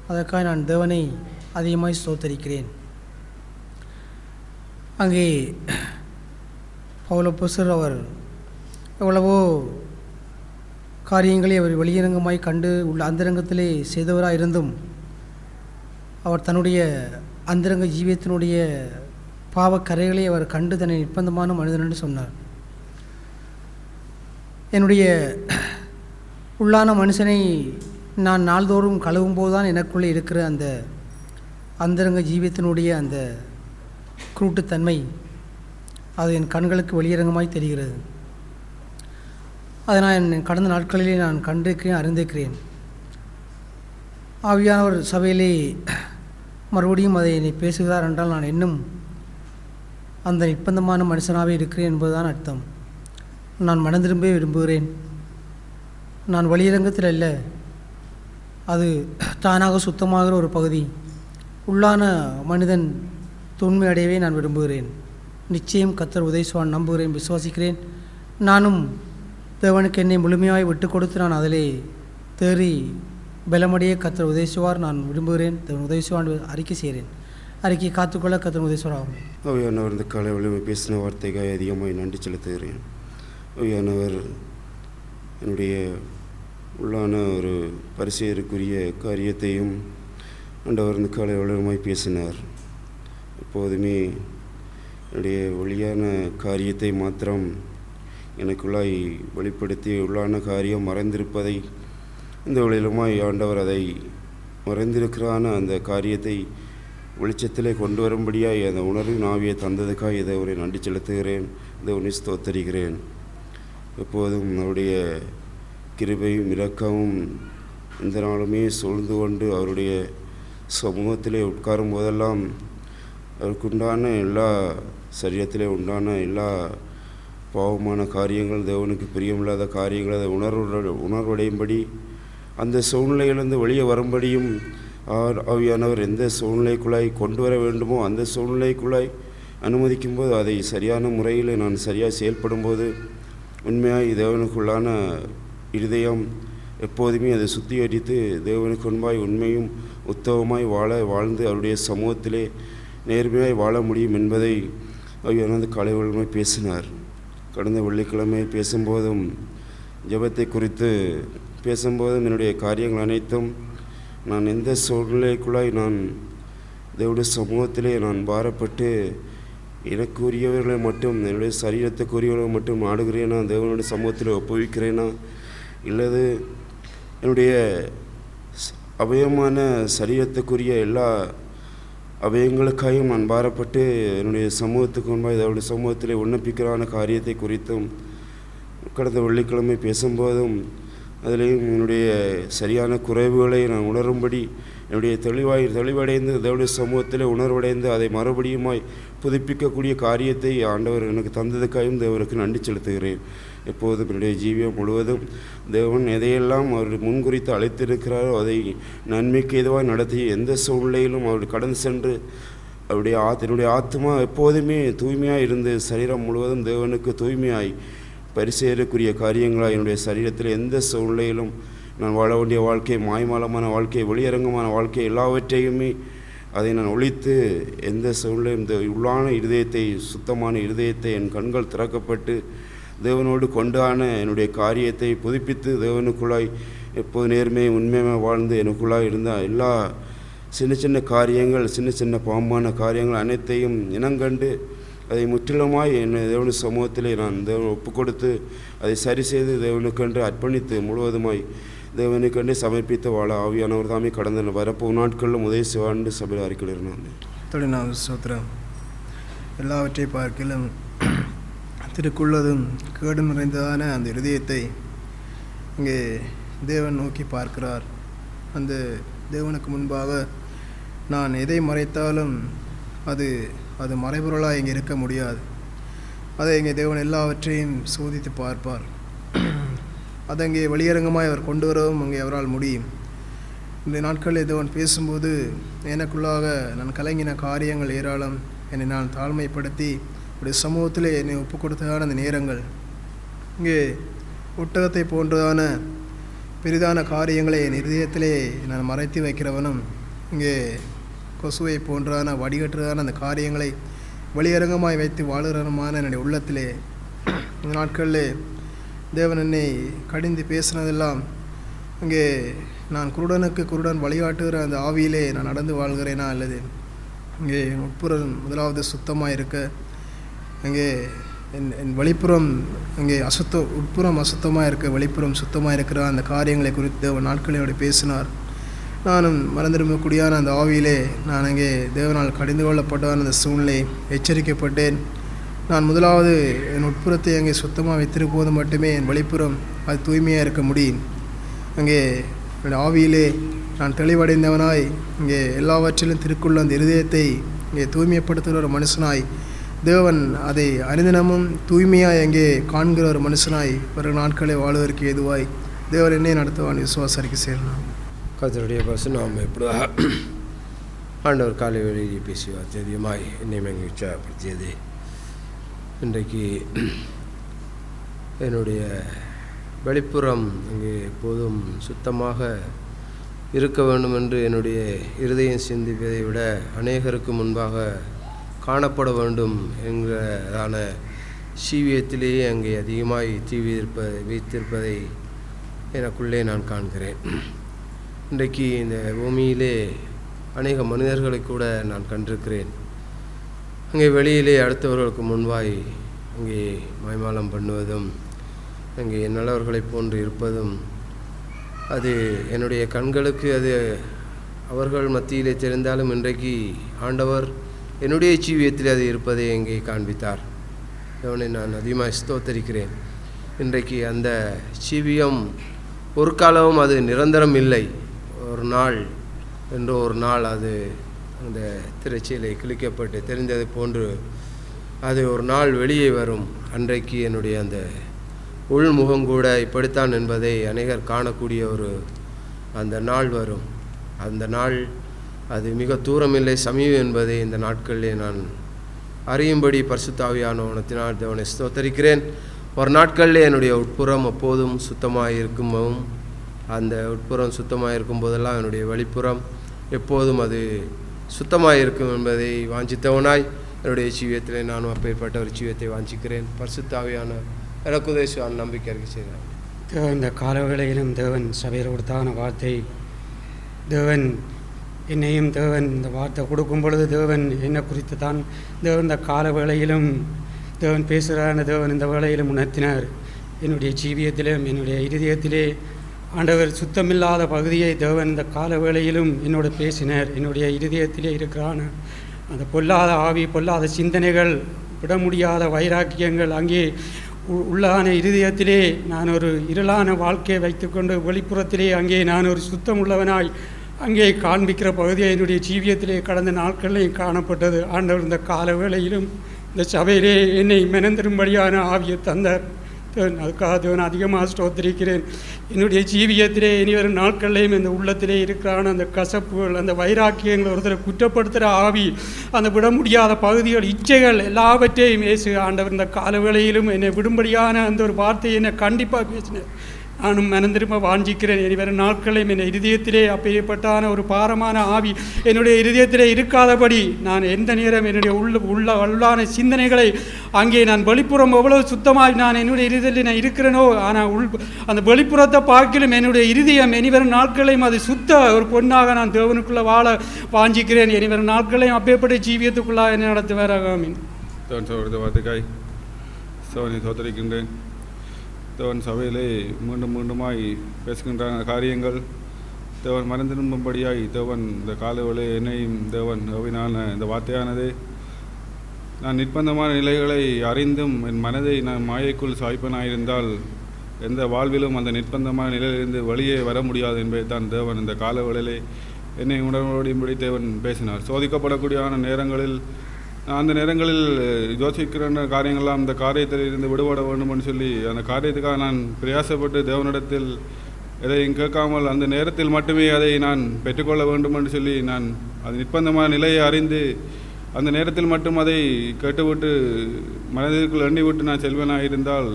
அதற்காக நான் தேவனை அதிகமாக ஸ்தோத்தரிக்கிறேன். அங்கே பவுலப்போஸ்தலர் அவர் எவ்வளவோ காரியங்களை அவர் வெளியரங்கமாய் கண்டு உள்ள அந்தரங்கத்திலே செய்தவராக இருந்தும் அவர் தன்னுடைய அந்தரங்க ஜீவியத்தினுடைய பாவக்கரைகளை அவர் கண்டு தன்னை நிர்பந்தமான மனிதன் என்று சொன்னார். என்னுடைய உள்ளான மனுஷனை நான் நாள்தோறும் கழுவும் போதுதான் எனக்குள்ளே இருக்கிற அந்த அந்தரங்க ஜீவியத்தினுடைய அந்த குருட்டுத்தன்மை அது என் கண்களுக்கு வெளியரங்கமாய் தெரிகிறது. அதை நான் கடந்த நாட்களிலே நான் கண்டிருக்கிறேன், அறிந்திருக்கிறேன். ஆவியானவர் சபையிலே மறுபடியும் அதை என்னை பேசுகிறார் என்றால் நான் இன்னும் அந்த நிர்பந்தமான மனுஷனாகவே இருக்கிறேன் என்பதுதான் அர்த்தம். நான் மனம் திரும்ப விரும்புகிறேன். நான் வெளியரங்கத்தில் அல்ல, அது தானாக சுத்தமாகிற ஒரு பகுதி. உள்ளான மனிதன் தூய்மை அடையவே நான் விரும்புகிறேன். நிச்சயம் கர்த்தர் உதவிசுவான், நம்புகிறேன், விசுவாசிக்கிறேன். நானும் தேவனுக்கு என்னை முழுமையாக விட்டு கொடுத்து நான் அதிலே தேறி பலமடைய கர்த்தர் உதவிசுவார் நான் விரும்புகிறேன். தேவன் உதவிசுவான் அறிக்கை செய்கிறேன். அறிக்கை காத்துக்கொள்ள கர்த்தர் உதவிசுவார் ஆகும். அவையானவர் இந்த காலை வலிமை பேசின வார்த்தைக்காக அதிகமாக நன்றி செலுத்துகிறேன். அவையானவர் என்னுடைய உள்ளான ஒரு பரிசெயருக்குரிய காரியத்தையும் ஆண்டவர் இந்த காலை வலிமையாய் பேசினார். எப்போதுமே என்னுடைய ஒளியான காரியத்தை மாத்திரம் எனக்குள்ளாய் வெளிப்படுத்தி உள்ளான காரியம் மறைந்திருப்பதை இந்த வழியிலுமாய் ஆண்டவர் அதை மறைந்திருக்கிறான அந்த காரியத்தை வெளிச்சத்திலே கொண்டு வரும்படியாய் அந்த உணர்வின் ஆவியை தந்ததுக்காக இதை அவரை நன்றி செலுத்துகிறேன். இதை உன்னை ஸ்தோத்தரிக்கிறேன். எப்போதும் அவருடைய கிருபையும் இரக்கமும் இந்த நாளுமே சூழ்ந்து கொண்டு அவருடைய சமூகத்திலே உட்காரும் போதெல்லாம் அவருக்குண்டான எல்லா சரீரத்திலே உண்டான எல்லா பாவமான காரியங்கள், தேவனுக்கு பிரியமில்லாத காரியங்கள் அதை உணர்வடையும்படி அந்த சூழ்நிலையிலிருந்து வெளியே வரும்படியும் ஆவியானவர் எந்த சூழ்நிலைக்குள்ளாய் கொண்டு வர வேண்டுமோ அந்த சூழ்நிலைக்குள்ளாய் அனுமதிக்கும்போது அதை சரியான முறையில் நான் சரியாக செயல்படும்போது உண்மையாய் தேவனுக்குள்ளான இருதயம் எப்போதுமே அதை சுத்திகரித்து தேவனுக்கு முன்பாய் உண்மையும் உத்தமமாய் வாழ்ந்து அவருடைய சமூகத்திலே நேர்மையாய் வாழ முடியும் என்பதை ஆவியானவர் காலை வலிமை பேசினார். கடந்த வெள்ளிக்கிழமை பேசும்போதும் ஜெபத்தை குறித்து பேசும்போதும் என்னுடைய காரியங்கள் அனைத்தும் நான் எந்த சூழ்நிலைக்குள்ளாய் நான் தேவனுடைய சமூகத்திலே நான் பாரப்பட்டு எனக்குரியவர்களை மட்டும் என்னுடைய சரீரத்துக்குரியவர்களை மட்டும் நாடுகிறேனா, தேவனுடைய சமூகத்தில் ஒப்புவிக்கிறேனா, இல்லது என்னுடைய அவயமான சரீரத்துக்குரிய எல்லா அவயங்களுக்காகவும் நான் பாரப்பட்டு என்னுடைய சமூகத்துக்கு முன்பாக அவருடைய சமூகத்தில் விண்ணப்பிக்கிறான காரியத்தை குறித்தும் கடந்த வெள்ளிக்கிழமை பேசும்போதும் அதிலேயும் என்னுடைய சரியான குறைவுகளை நான் உணரும்படி என்னுடைய தெளிவடைந்து தேவனுடைய சமூகத்தில் உணர்வடைந்து அதை மறுபடியுமாய் புதுப்பிக்கக்கூடிய காரியத்தை ஆண்டவர் எனக்கு தந்ததுக்காகவும் தேவருக்கு நன்றி செலுத்துகிறேன். எப்போதும் என்னுடைய ஜீவியம் முழுவதும் தேவன் எதையெல்லாம் அவர் முன்குறித்து அழைத்திருக்கிறாரோ அதை நன்மைக்கு எதுவாக நடத்தி எந்த சூழ்நிலையிலும் அவர் கடந்து சென்று என்னுடைய ஆத்மா எப்போதுமே தூய்மையாக இருந்து சரீரம் முழுவதும் தேவனுக்கு தூய்மையாய் பரிசேறக்கூடிய காரியங்களாக என்னுடைய சரீரத்தில் எந்த சூழ்நிலையிலும் நான் வாழ வேண்டிய வாழ்க்கை, மாய்மாலமான வாழ்க்கை, வெளியரங்கமான வாழ்க்கை எல்லாவற்றையுமே அதை நான் ஒழித்து எந்த சூழ்நிலையும் இந்த உள்ளான இருதயத்தை, சுத்தமான இருதயத்தை என் கண்கள் திறக்கப்பட்டு தேவனோடு கொண்டான என்னுடைய காரியத்தை புதுப்பித்து தேவனுக்குள்ளாய் எப்போது நேர்மையை உண்மையாக வாழ்ந்து எனக்குள்ளாய் இருந்த எல்லா சின்ன சின்ன காரியங்கள், சின்ன சின்ன பாம்பான காரியங்கள் அனைத்தையும் இனங்கண்டு அதை முற்றிலுமாய் என் தேவனுடைய சமூகத்திலே நான் ஒப்பு கொடுத்து அதை சரி செய்து தேவனுக்கென்று அர்ப்பணித்து முழுவதுமாய் தேவனுக்கென்று சமர்ப்பித்து வாழ ஆவியானவர் தாமே கடந்த வரப்போ நாட்களிலும் உதவி செய்வாண்டு சபையில் அறிக்கையிடுறேன். நான் ஸ்தோத்திரம். எல்லாவற்றை பார்க்கிலும் திருக்குள்ளதும் கேடு நிறைந்ததான அந்த இருதயத்தை இங்கே தேவன் நோக்கி பார்க்கிறார். அந்த தேவனுக்கு முன்பாக நான் எதை மறைத்தாலும் அது மறைபொருளாக இங்கே இருக்க முடியாது. அதை இங்கே தேவன் எல்லாவற்றையும் சோதித்து பார்ப்பார். அதை அங்கே வெளியரங்கமாய் அவர் கொண்டு வரவும் அங்கே அவரால் முடியும். இந்த நாட்களில் தேவன் பேசும்போது எனக்குள்ளாக நான் கலங்கின காரியங்கள் ஏராளம். என்னை நான் தாழ்மைப்படுத்தி உடைய சமூகத்தில் என்னை ஒப்பு கொடுத்ததான அந்த நேரங்கள், இங்கே ஒட்டகத்தை போன்றதான பெரிதான காரியங்களை என் இருதயத்திலே நான் மறைத்து வைக்கிறவனும், இங்கே கொசுவை போன்றதான வடிகட்டுறதான அந்த காரியங்களை வெளியரங்கமாய் வைத்து வாழுகிறவனுமான என்னுடைய உள்ளத்திலே இந்த நாட்களில் தேவன் என்னை கடிந்து பேசினதெல்லாம், இங்கே நான் குருடனுக்கு குருடன் வழிகாட்டுகிற அந்த ஆவியிலே நான் நடந்து வாழ்கிறேனா அல்லது அங்கே என் உட்புறம் முதலாவது சுத்தமாக இருக்க, அங்கே என் வெளிப்புறம் அங்கே உட்புறம் அசுத்தமாக இருக்க, வெளிப்புறம் சுத்தமாக இருக்கிற அந்த காரியங்களை குறித்து அவர் நாட்களோடு பேசினார். நானும் மறந்திருக்கக்கூடியான அந்த ஆவியிலே நான் அங்கே தேவனால் கடிந்து கொள்ளப்பட்டதான அந்த சூழ்நிலை எச்சரிக்கப்பட்டேன். நான் முதலாவது என் உட்புறத்தை அங்கே சுத்தமாக வைத்திருக்கும் போது மட்டுமே என் வெளிப்புறம் அது தூய்மையாக இருக்க முடியும். அங்கே என்னுடைய ஆவியிலே நான் தெளிவடைந்தவனாய் இங்கே எல்லாவற்றிலும் திருக்குள்ள அந்த இருதயத்தை இங்கே தூய்மைப்படுத்துகிற ஒரு மனுஷனாய், தேவன் அதை அனுதினமும் தூய்மையாய் அங்கே காண்கிற ஒரு மனுஷனாய் வரும் நாட்களை வாழ்வதற்கு ஏதுவாய் தேவன் என்னை நடத்துவான் விசுவாசரிக்கை செய்யலாம். கர்த்தருடைய நாம் எப்படி ஆண்டவர் காலை வேளையிலே பேசுவார் தெரியுமாய் என்னை அங்கே உற்சாகப்படுத்தியது. இன்றைக்கு என்னுடைய வெளிப்புறம் அங்கே எப்போதும் சுத்தமாக இருக்க வேண்டும் என்று என்னுடைய இருதயம் சிந்திப்பதை விட அநேகருக்கு முன்பாக காணப்பட வேண்டும் என்கிறதான சீவியத்திலேயே அங்கே அதிகமாய் வைத்திருப்பதை எனக்குள்ளே நான் காண்கிறேன். இன்றைக்கு இந்த பூமியிலே அநேக மனிதர்களை கூட நான் கண்டிருக்கிறேன். அங்கே வெளியிலே அடுத்தவர்களுக்கு முன்பாய் அங்கே மாய்மாலம் பண்ணுவதும், அங்கே நல்லவர்களைப் போன்று இருப்பதும், அது என்னுடைய கண்களுக்கு அது அவர்கள் மத்தியிலே தெரிந்தாலும் இன்றைக்கு ஆண்டவர் என்னுடைய ஜீவியத்தில் அது இருப்பதை எங்கே காண்பித்தார். அவனை நான் அதிகமாக ஸ்தோத்தரிக்கிறேன். இன்றைக்கு அந்த ஜீவியம் ஒரு காலமும் அது நிரந்தரம் இல்லை. ஒரு நாள் என்று ஒரு நாள் அது அந்த திரைச்சீலை கிழிக்கப்பட்டு தெரிந்தது போன்று அது ஒரு நாள் வெளியே வரும். அன்றைக்கு என்னுடைய அந்த உள்முகம் கூட இப்படித்தான் என்பதை அநேகர் காணக்கூடிய ஒரு அந்த நாள் வரும். அந்த நாள் அது மிக தூரமில்லை, சமீபம் என்பதை இந்த நாட்களிலே நான் அறியும்படி பரிசுத்த ஆவியானவரினால் தேவனை ஸ்தோத்தரிக்கிறேன். ஒரு நாட்களிலே என்னுடைய உட்புறம் எப்போதும் சுத்தமாக இருக்கும்போதும், அந்த உட்புறம் சுத்தமாக இருக்கும் போதெல்லாம் என்னுடைய வெளிப்புறம் எப்போதும் அது சுத்தமாக இருக்கும் என்பதை வாஞ்சித்தவனாய் என்னுடைய ஜீவியத்தில் நானும் அப்பேற்பட்ட ஒரு ஜீவியத்தை வாஞ்சிக்கிறேன். பரிசுத்த ஆவியானவர் எனக்கு உதவியான் நம்பிக்கை அறிக்கை செய்கிறார். இந்த காலவேளையிலும் தேவன் சபையில் கொடுத்தான வார்த்தை, தேவன் என்னையும் தேவன் இந்த வார்த்தை கொடுக்கும் பொழுது தேவன் என்னை குறித்து தான் தேவன் இந்த காலவேளையிலும் தேவன் பேசுகிறான தேவன் இந்த வேளையிலும் உணர்த்தினார். என்னுடைய ஜீவியத்திலும் என்னுடைய இருதயத்திலே ஆண்டவர் சுத்தமில்லாத பகுதியை தேவன் இந்த காலவேளையிலும் என்னோடு பேசினார். என்னுடைய இருதயத்திலே இருக்கிறான அந்த பொல்லாத ஆவி, பொல்லாத சிந்தனைகள், விட முடியாத வைராக்கியங்கள், அங்கே உள்ளான இருதயத்திலே நான் ஒரு இருளான வாழ்க்கையை வைத்துக்கொண்டு வெளிப்புறத்திலே அங்கே நான் ஒரு சுத்தம் உள்ளவனாய் அங்கே காண்பிக்கிற பகுதியை என்னுடைய ஜீவியத்திலே கடந்த நாட்களில் காணப்பட்டது. ஆண்டவர் இந்த காலவேளையிலும் இந்த சபையிலே என்னை மெனந்திரும்படியான ஆவியை தந்தார். அதுக்காக நான் அதிகமாக ஸ்தோத்திரிக்கிறேன். என்னுடைய ஜீவியத்திலே இனி வரும் நாட்களிலேயும் இந்த உள்ளத்திலே இருக்கிறான அந்த கசப்புகள், அந்த வைராக்கியங்கள், ஒருத்தரை குற்றப்படுத்துகிற ஆவி, அந்த விட முடியாத பகுதிகள், இச்சைகள் எல்லாவற்றையும் இயேசு ஆண்டவர் இந்த காலவேளையிலும் என்னை விடும்படியான அந்த ஒரு வார்த்தையை என்னை கண்டிப்பாக பேசினேன். நானும் மனந்திரும்ப வாஞ்சிக்கிறேன். இனி வரும் நாட்களையும் என் இருதயத்திலே அப்பேற்பட்டான ஒரு பாரமான ஆவி என்னுடைய இருதயத்திலே இருக்காதபடி நான் எந்த நேரம் என்னுடைய உள்ளான சிந்தனைகளை அங்கே நான் வெளிப்புறம் எவ்வளவு சுத்தமாக நான் என்னுடைய இருதயத்தில் நான் இருக்கிறேனோ, ஆனால் அந்த வெளிப்புறத்தை பார்க்கலும் என்னுடைய இருதயம் இனி வரும் நாட்களையும் அது சுத்த ஒரு பொண்ணாக நான் தேவனுக்குள்ளே வாழ வாஞ்சிக்கிறேன். இனி வரும் நாட்களையும் அப்பேற்பட்ட ஜீவியத்துக்குள்ளாக என்ன நடத்துவாராக. வார்த்தைக்காய் சோனி சோதரிக்கின்றேன். தேவன் சபையிலே மீண்டும் மீண்டுமாய் பேசுகின்ற காரியங்கள் தேவன் மறந்திரும்படியாய் தேவன் இந்த காலவேளை என்னையும் தேவன் அவினான இந்த வார்த்தையானது நான் நிர்பந்தமான நிலைகளை அறிந்தும் என் மனதை நான் மாயைக்குள் சாய்ப்பனாயிருந்தால் எந்த வாழ்விலும் அந்த நிர்பந்தமான நிலையிலிருந்து வெளியே வர முடியாது என்பதை தான் தேவன் இந்த காலவேளையிலே என்னை உணர்வும்படி தேவன் பேசினார். சோதிக்கப்படக்கூடியான நேரங்களில் அந்த நேரங்களில் யோசிக்கிற காரியங்கள்லாம் அந்த காரியத்தில் இருந்து விடுபட வேண்டும்னு சொல்லி அந்த காரியத்துக்காக நான் பிரயாசப்பட்டு தேவனிடத்தில் எதையும் கேட்காமல் அந்த நேரத்தில் மட்டுமே அதை நான் பெற்றுக்கொள்ள வேண்டும் என்று சொல்லி நான் அது நிர்பந்தமான நிலையை அறிந்து அந்த நேரத்தில் மட்டும் அதை கேட்டுவிட்டு மனதிற்குள் எண்ணி விட்டு நான் செல்வனாக இருந்தால்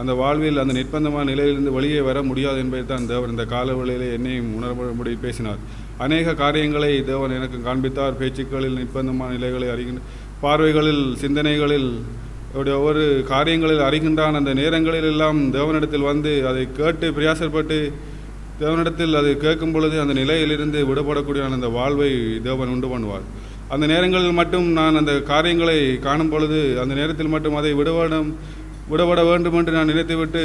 அந்த வாழ்வில் அந்த நிர்பந்தமான நிலையிலிருந்து வெளியே வர முடியாது என்பதை தான் தேவன் இந்த காலவேளையிலே என்னையும் உணர்வும்படி பேசினார். அநேக காரியங்களை தேவன் எனக்கு காண்பித்தார். பேச்சுக்களில் நிர்பந்தமான நிலைகளை அறிகின்ற, பார்வைகளில், சிந்தனைகளில், ஒவ்வொரு காரியங்களில் அறிகின்றான். அந்த நேரங்களில் எல்லாம் தேவனிடத்தில் வந்து அதை கேட்டு பிரயாசப்பட்டு தேவனிடத்தில் அதை கேட்கும் பொழுது அந்த நிலையிலிருந்து விடுபடக்கூடிய அந்த வாழ்வை தேவன் உண்டு பண்ணுவார். அந்த நேரங்களில் மட்டும் நான் அந்த காரியங்களை காணும் பொழுது அந்த நேரத்தில் மட்டும் அதை விடப்பட வேண்டும் என்று நான் நினைத்துவிட்டு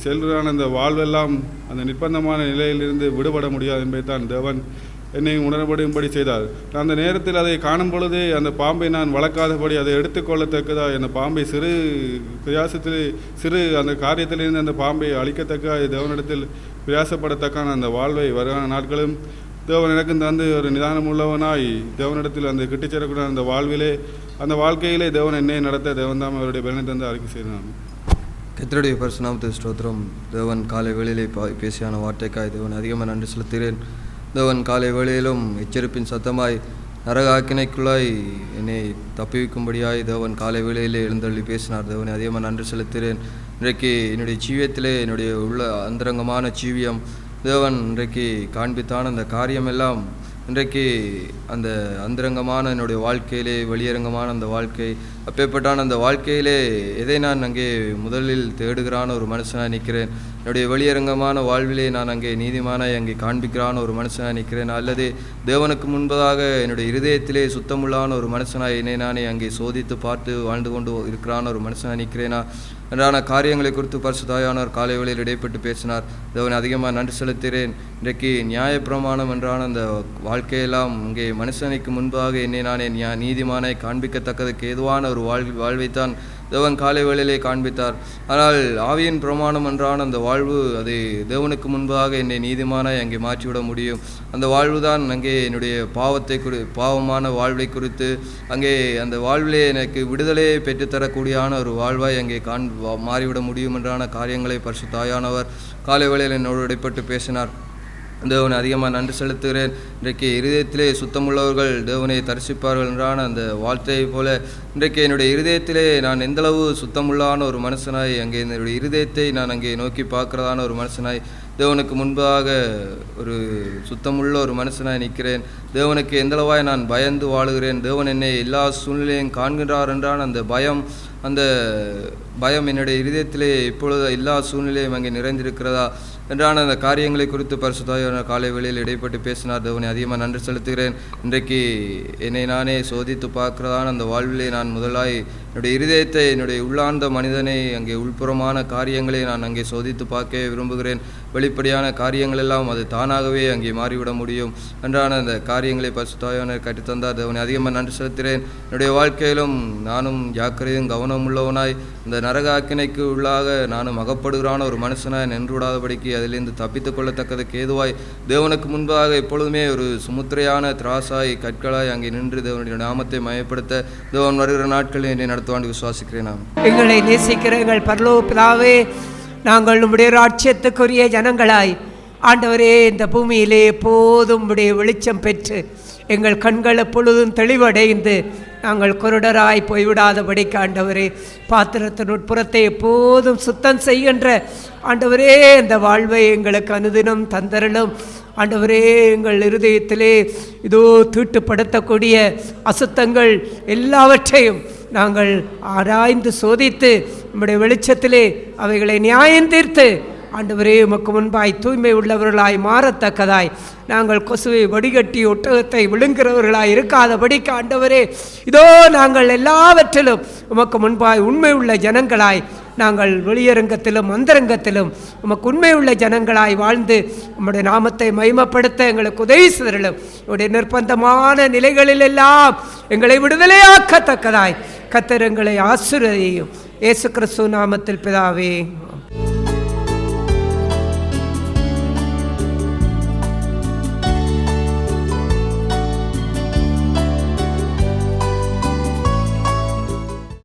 செல்கிறான். அந்த வாழ்வெல்லாம் அந்த நிர்பந்தமான நிலையிலிருந்து விடுபட முடியாது என்பதை தான் தேவன் என்னை உணரப்படும்படி செய்தார். நான் அந்த நேரத்தில் அதை காணும் பொழுதே அந்த பாம்பை நான் வளர்க்காதபடி அதை எடுத்துக்கொள்ளத்தக்கதா அந்த பாம்பை சிறு அந்த காரியத்திலிருந்து அந்த பாம்பை அழிக்கத்தக்க தேவனிடத்தில் பிரயாசப்படத்தக்கான அந்த வாழ்வை வருகிற நாட்களும் தேவன் எனக்கு தந்து ஒரு நிதானம் உள்ளவனாய் தேவனிடத்தில் அந்த கிட்டிச்சேரக்கூடிய அந்த அந்த வாழ்க்கையிலே தேவன் என்னை நடத்த தேவன் தான் அவருடைய பலனை தந்து அறிக்கை செய்தான். கர்த்தருடைய பரிசுநாமத்துக்கு ஸ்தோத்திரம். தேவன் காலை வேளையிலே பேசியான வார்த்தைக்காய் தேவன் அதிகமாக நன்றி செலுத்துகிறேன். தேவன் காலை வேளையிலும் எச்சரிப்பின் சத்தமாய் நரக ஆக்கினைக்குள்ளாய் என்னை தப்பிவிக்கும்படியாய் தேவன் காலை வேளையிலே எழுந்தள்ளி பேசினார். தேவனை அதிகமாக நன்றி செலுத்துகிறேன். இன்றைக்கு என்னுடைய ஜீவியத்திலே என்னுடைய உள்ள அந்தரங்கமான ஜீவியம் தேவன் இன்றைக்கு காண்பித்தான அந்த காரியமெல்லாம் இன்றைக்கு அந்த அந்தரங்கமான என்னுடைய வாழ்க்கையிலே வெளியரங்கமான அந்த வாழ்க்கை அப்பேற்பட்டான அந்த வாழ்க்கையிலே எதை நான் அங்கே முதலில் தேடுகிறான ஒரு மனுஷனாக நிற்கிறேன். என்னுடைய வெளியரங்கமான வாழ்விலே நான் அங்கே நீதிமானாய் அங்கே காண்பிக்கிறான ஒரு மனுஷனாக நிற்கிறேன், அல்லது தேவனுக்கு முன்பதாக என்னுடைய இருதயத்திலே சுத்தமுள்ளான ஒரு மனுஷனாய் என்னை நானே அங்கே சோதித்து பார்த்து வாழ்ந்து கொண்டு இருக்கிறான ஒரு மனுஷனாக நிற்கிறேனா என்றான காரியங்களை குறித்து பரிசுத்தாயானவர் காலை வேளையில் இடைப்பட்டு பேசினார். தேவனை அதிகமாக நன்றி செலுத்துகிறேன். இன்றைக்கு நியாயப்பிரமாணம் என்றான அந்த வாழ்க்கையெல்லாம் இங்கே மனுஷனுக்கு முன்பாக என்னை நானே நீதிமானாய் காண்பிக்கத்தக்கதுக்கு ஏதுவான ஒரு வாழ்வைத்தான் தேவன் காலை வேளையிலே காண்பித்தார். ஆனால் ஆவியின் பிரமாணம் என்றான அந்த வாழ்வு அது தேவனுக்கு முன்பாக என்னை நீதிமானாய் அங்கே மாற்றிவிட முடியும். அந்த வாழ்வு தான் அங்கே என்னுடைய பாவமான வாழ்வை குறித்து அங்கே அந்த வாழ்விலே எனக்கு விடுதலையை பெற்றுத்தரக்கூடியான ஒரு வாழ்வாய் அங்கே மாறிவிட முடியும் என்றான காரியங்களை பரிசுத்த தாயானவர் காலை வேளையில் என்னோடு இடைப்பட்டு பேசினார். தேவனை அதிகமாக நன்றி செலுத்துகிறேன். இன்றைக்கு இருதயத்திலே சுத்தமுள்ளவர்கள் தேவனை தரிசிப்பார்கள் என்றான அந்த வார்த்தையை போல இன்றைக்கு என்னுடைய இருதயத்திலே நான் எந்தளவு சுத்தமுள்ளான ஒரு மனுஷனாய் அங்கே என்னுடைய இருதயத்தை நான் அங்கே நோக்கி பார்க்கிறதான ஒரு மனுஷனாய் தேவனுக்கு முன்பாக ஒரு சுத்தமுள்ள ஒரு மனுஷனாய் நிற்கிறேன். தேவனுக்கு எந்தளவாய் நான் பயந்து வாழுகிறேன். தேவன் என்னை எல்லா சூழ்நிலையும் காண்கின்றார் என்றான் அந்த பயம் என்னுடைய இருதயத்திலே இப்பொழுது எல்லா சூழ்நிலையும் அங்கே நிறைந்திருக்கிறதா என்றான அந்த காரியங்களை குறித்து பரிசுத்த காலை வேளையில் இடைப்பட்டு பேசினார். தேவனை அதிகமாக நன்றி செலுத்துகிறேன். இன்றைக்கு என்னை நானே சோதித்து பார்க்கிறதான அந்த வாழ்விலே நான் முதலாய் என்னுடைய இருதயத்தை என்னுடைய உள்ளார்ந்த மனிதனை அங்கே உள்புறமான காரியங்களை நான் அங்கே சோதித்து பார்க்க விரும்புகிறேன். வெளிப்படையான காரியங்கள் எல்லாம் அது தானாகவே அங்கே மாறிவிட முடியும் என்றான அந்த காரியங்களை பரிசுத்தாவியானவர் கற்றுத்தந்தார். தேவனை அதிகமாக நன்றி செலுத்துகிறேன். என்னுடைய வாழ்க்கையிலும் நானும் ஜாக்கிரதையும் கவனம் உள்ளவனாய் இந்த நரக ஆக்கினைக்கு உள்ளாக நானும் அகப்படுகிறான ஒரு மனுஷனாய் நின்று விடாதபடிக்கு அதிலிருந்து தப்பித்து கொள்ளத்தக்கதுக்கு ஏதுவாய் தேவனுக்கு முன்பாக எப்பொழுதுமே ஒரு சுமுத்திரையான திராசாய் கற்களாய் அங்கே நின்று தேவனுடைய நாமத்தை மயப்படுத்த தேவன் வருகிற நாட்களில் என்னை நடத்துவாண்டு விசுவாசிக்கிறேன். நாம் எங்களை நேசிக்கிற எங்கள் பரலோக பிதாவே, நாங்கள் உம்முடைய ராஜ்யத்துக்குரிய ஜனங்களாய் ஆண்டவரே இந்த பூமியிலே எப்போதும் உம்முடைய வெளிச்சம் பெற்று எங்கள் கண்கள் எப்பொழுதும் தெளிவடைந்து நாங்கள் குருடராய் போய்விடாதபடிக்கு ஆண்டவரே பாத்திரத்தின் உட்புறத்தை எப்போதும் சுத்தம் செய்கின்ற ஆண்டவரே இந்த வாழ்வை எங்களுக்கு அனுதினம் தந்தரலும். ஆண்டவரே எங்கள் இருதயத்திலே இதோ தீட்டுப்படுத்தக்கூடிய அசுத்தங்கள் எல்லாவற்றையும் நாங்கள் ஆராய்ந்து சோதித்து நம்முடைய வெளிச்சத்திலே அவைகளை நியாயம் தீர்த்து ஆண்டவரே உமக்கு முன்பாய் தூய்மை உள்ளவர்களாய் மாறத்தக்கதாய் நாங்கள் கொசுவை வடிகட்டி ஒட்டகத்தை விழுங்குகிறவர்களாய் இருக்காதபடிக்கு ஆண்டவரே இதோ நாங்கள் எல்லாவற்றிலும் உமக்கு முன்பாய் உண்மை உள்ள ஜனங்களாய் நாங்கள் வெளியரங்கத்திலும் அந்தரங்கத்திலும் உமக்கு உண்மை உள்ள ஜனங்களாய் வாழ்ந்து உம்முடைய நாமத்தை மகிமைப்படுத்த எங்களுக்கு உதவி செய்தருளும். உடைய நிர்பந்தமான நிலைகளிலெல்லாம் எங்களை விடுதலையாக்கத்தக்கதாய் கர்த்தர் எங்களை ஆசீர்வதியும். இயேசு கிறிஸ்து நாமத்தில் பிதாவே.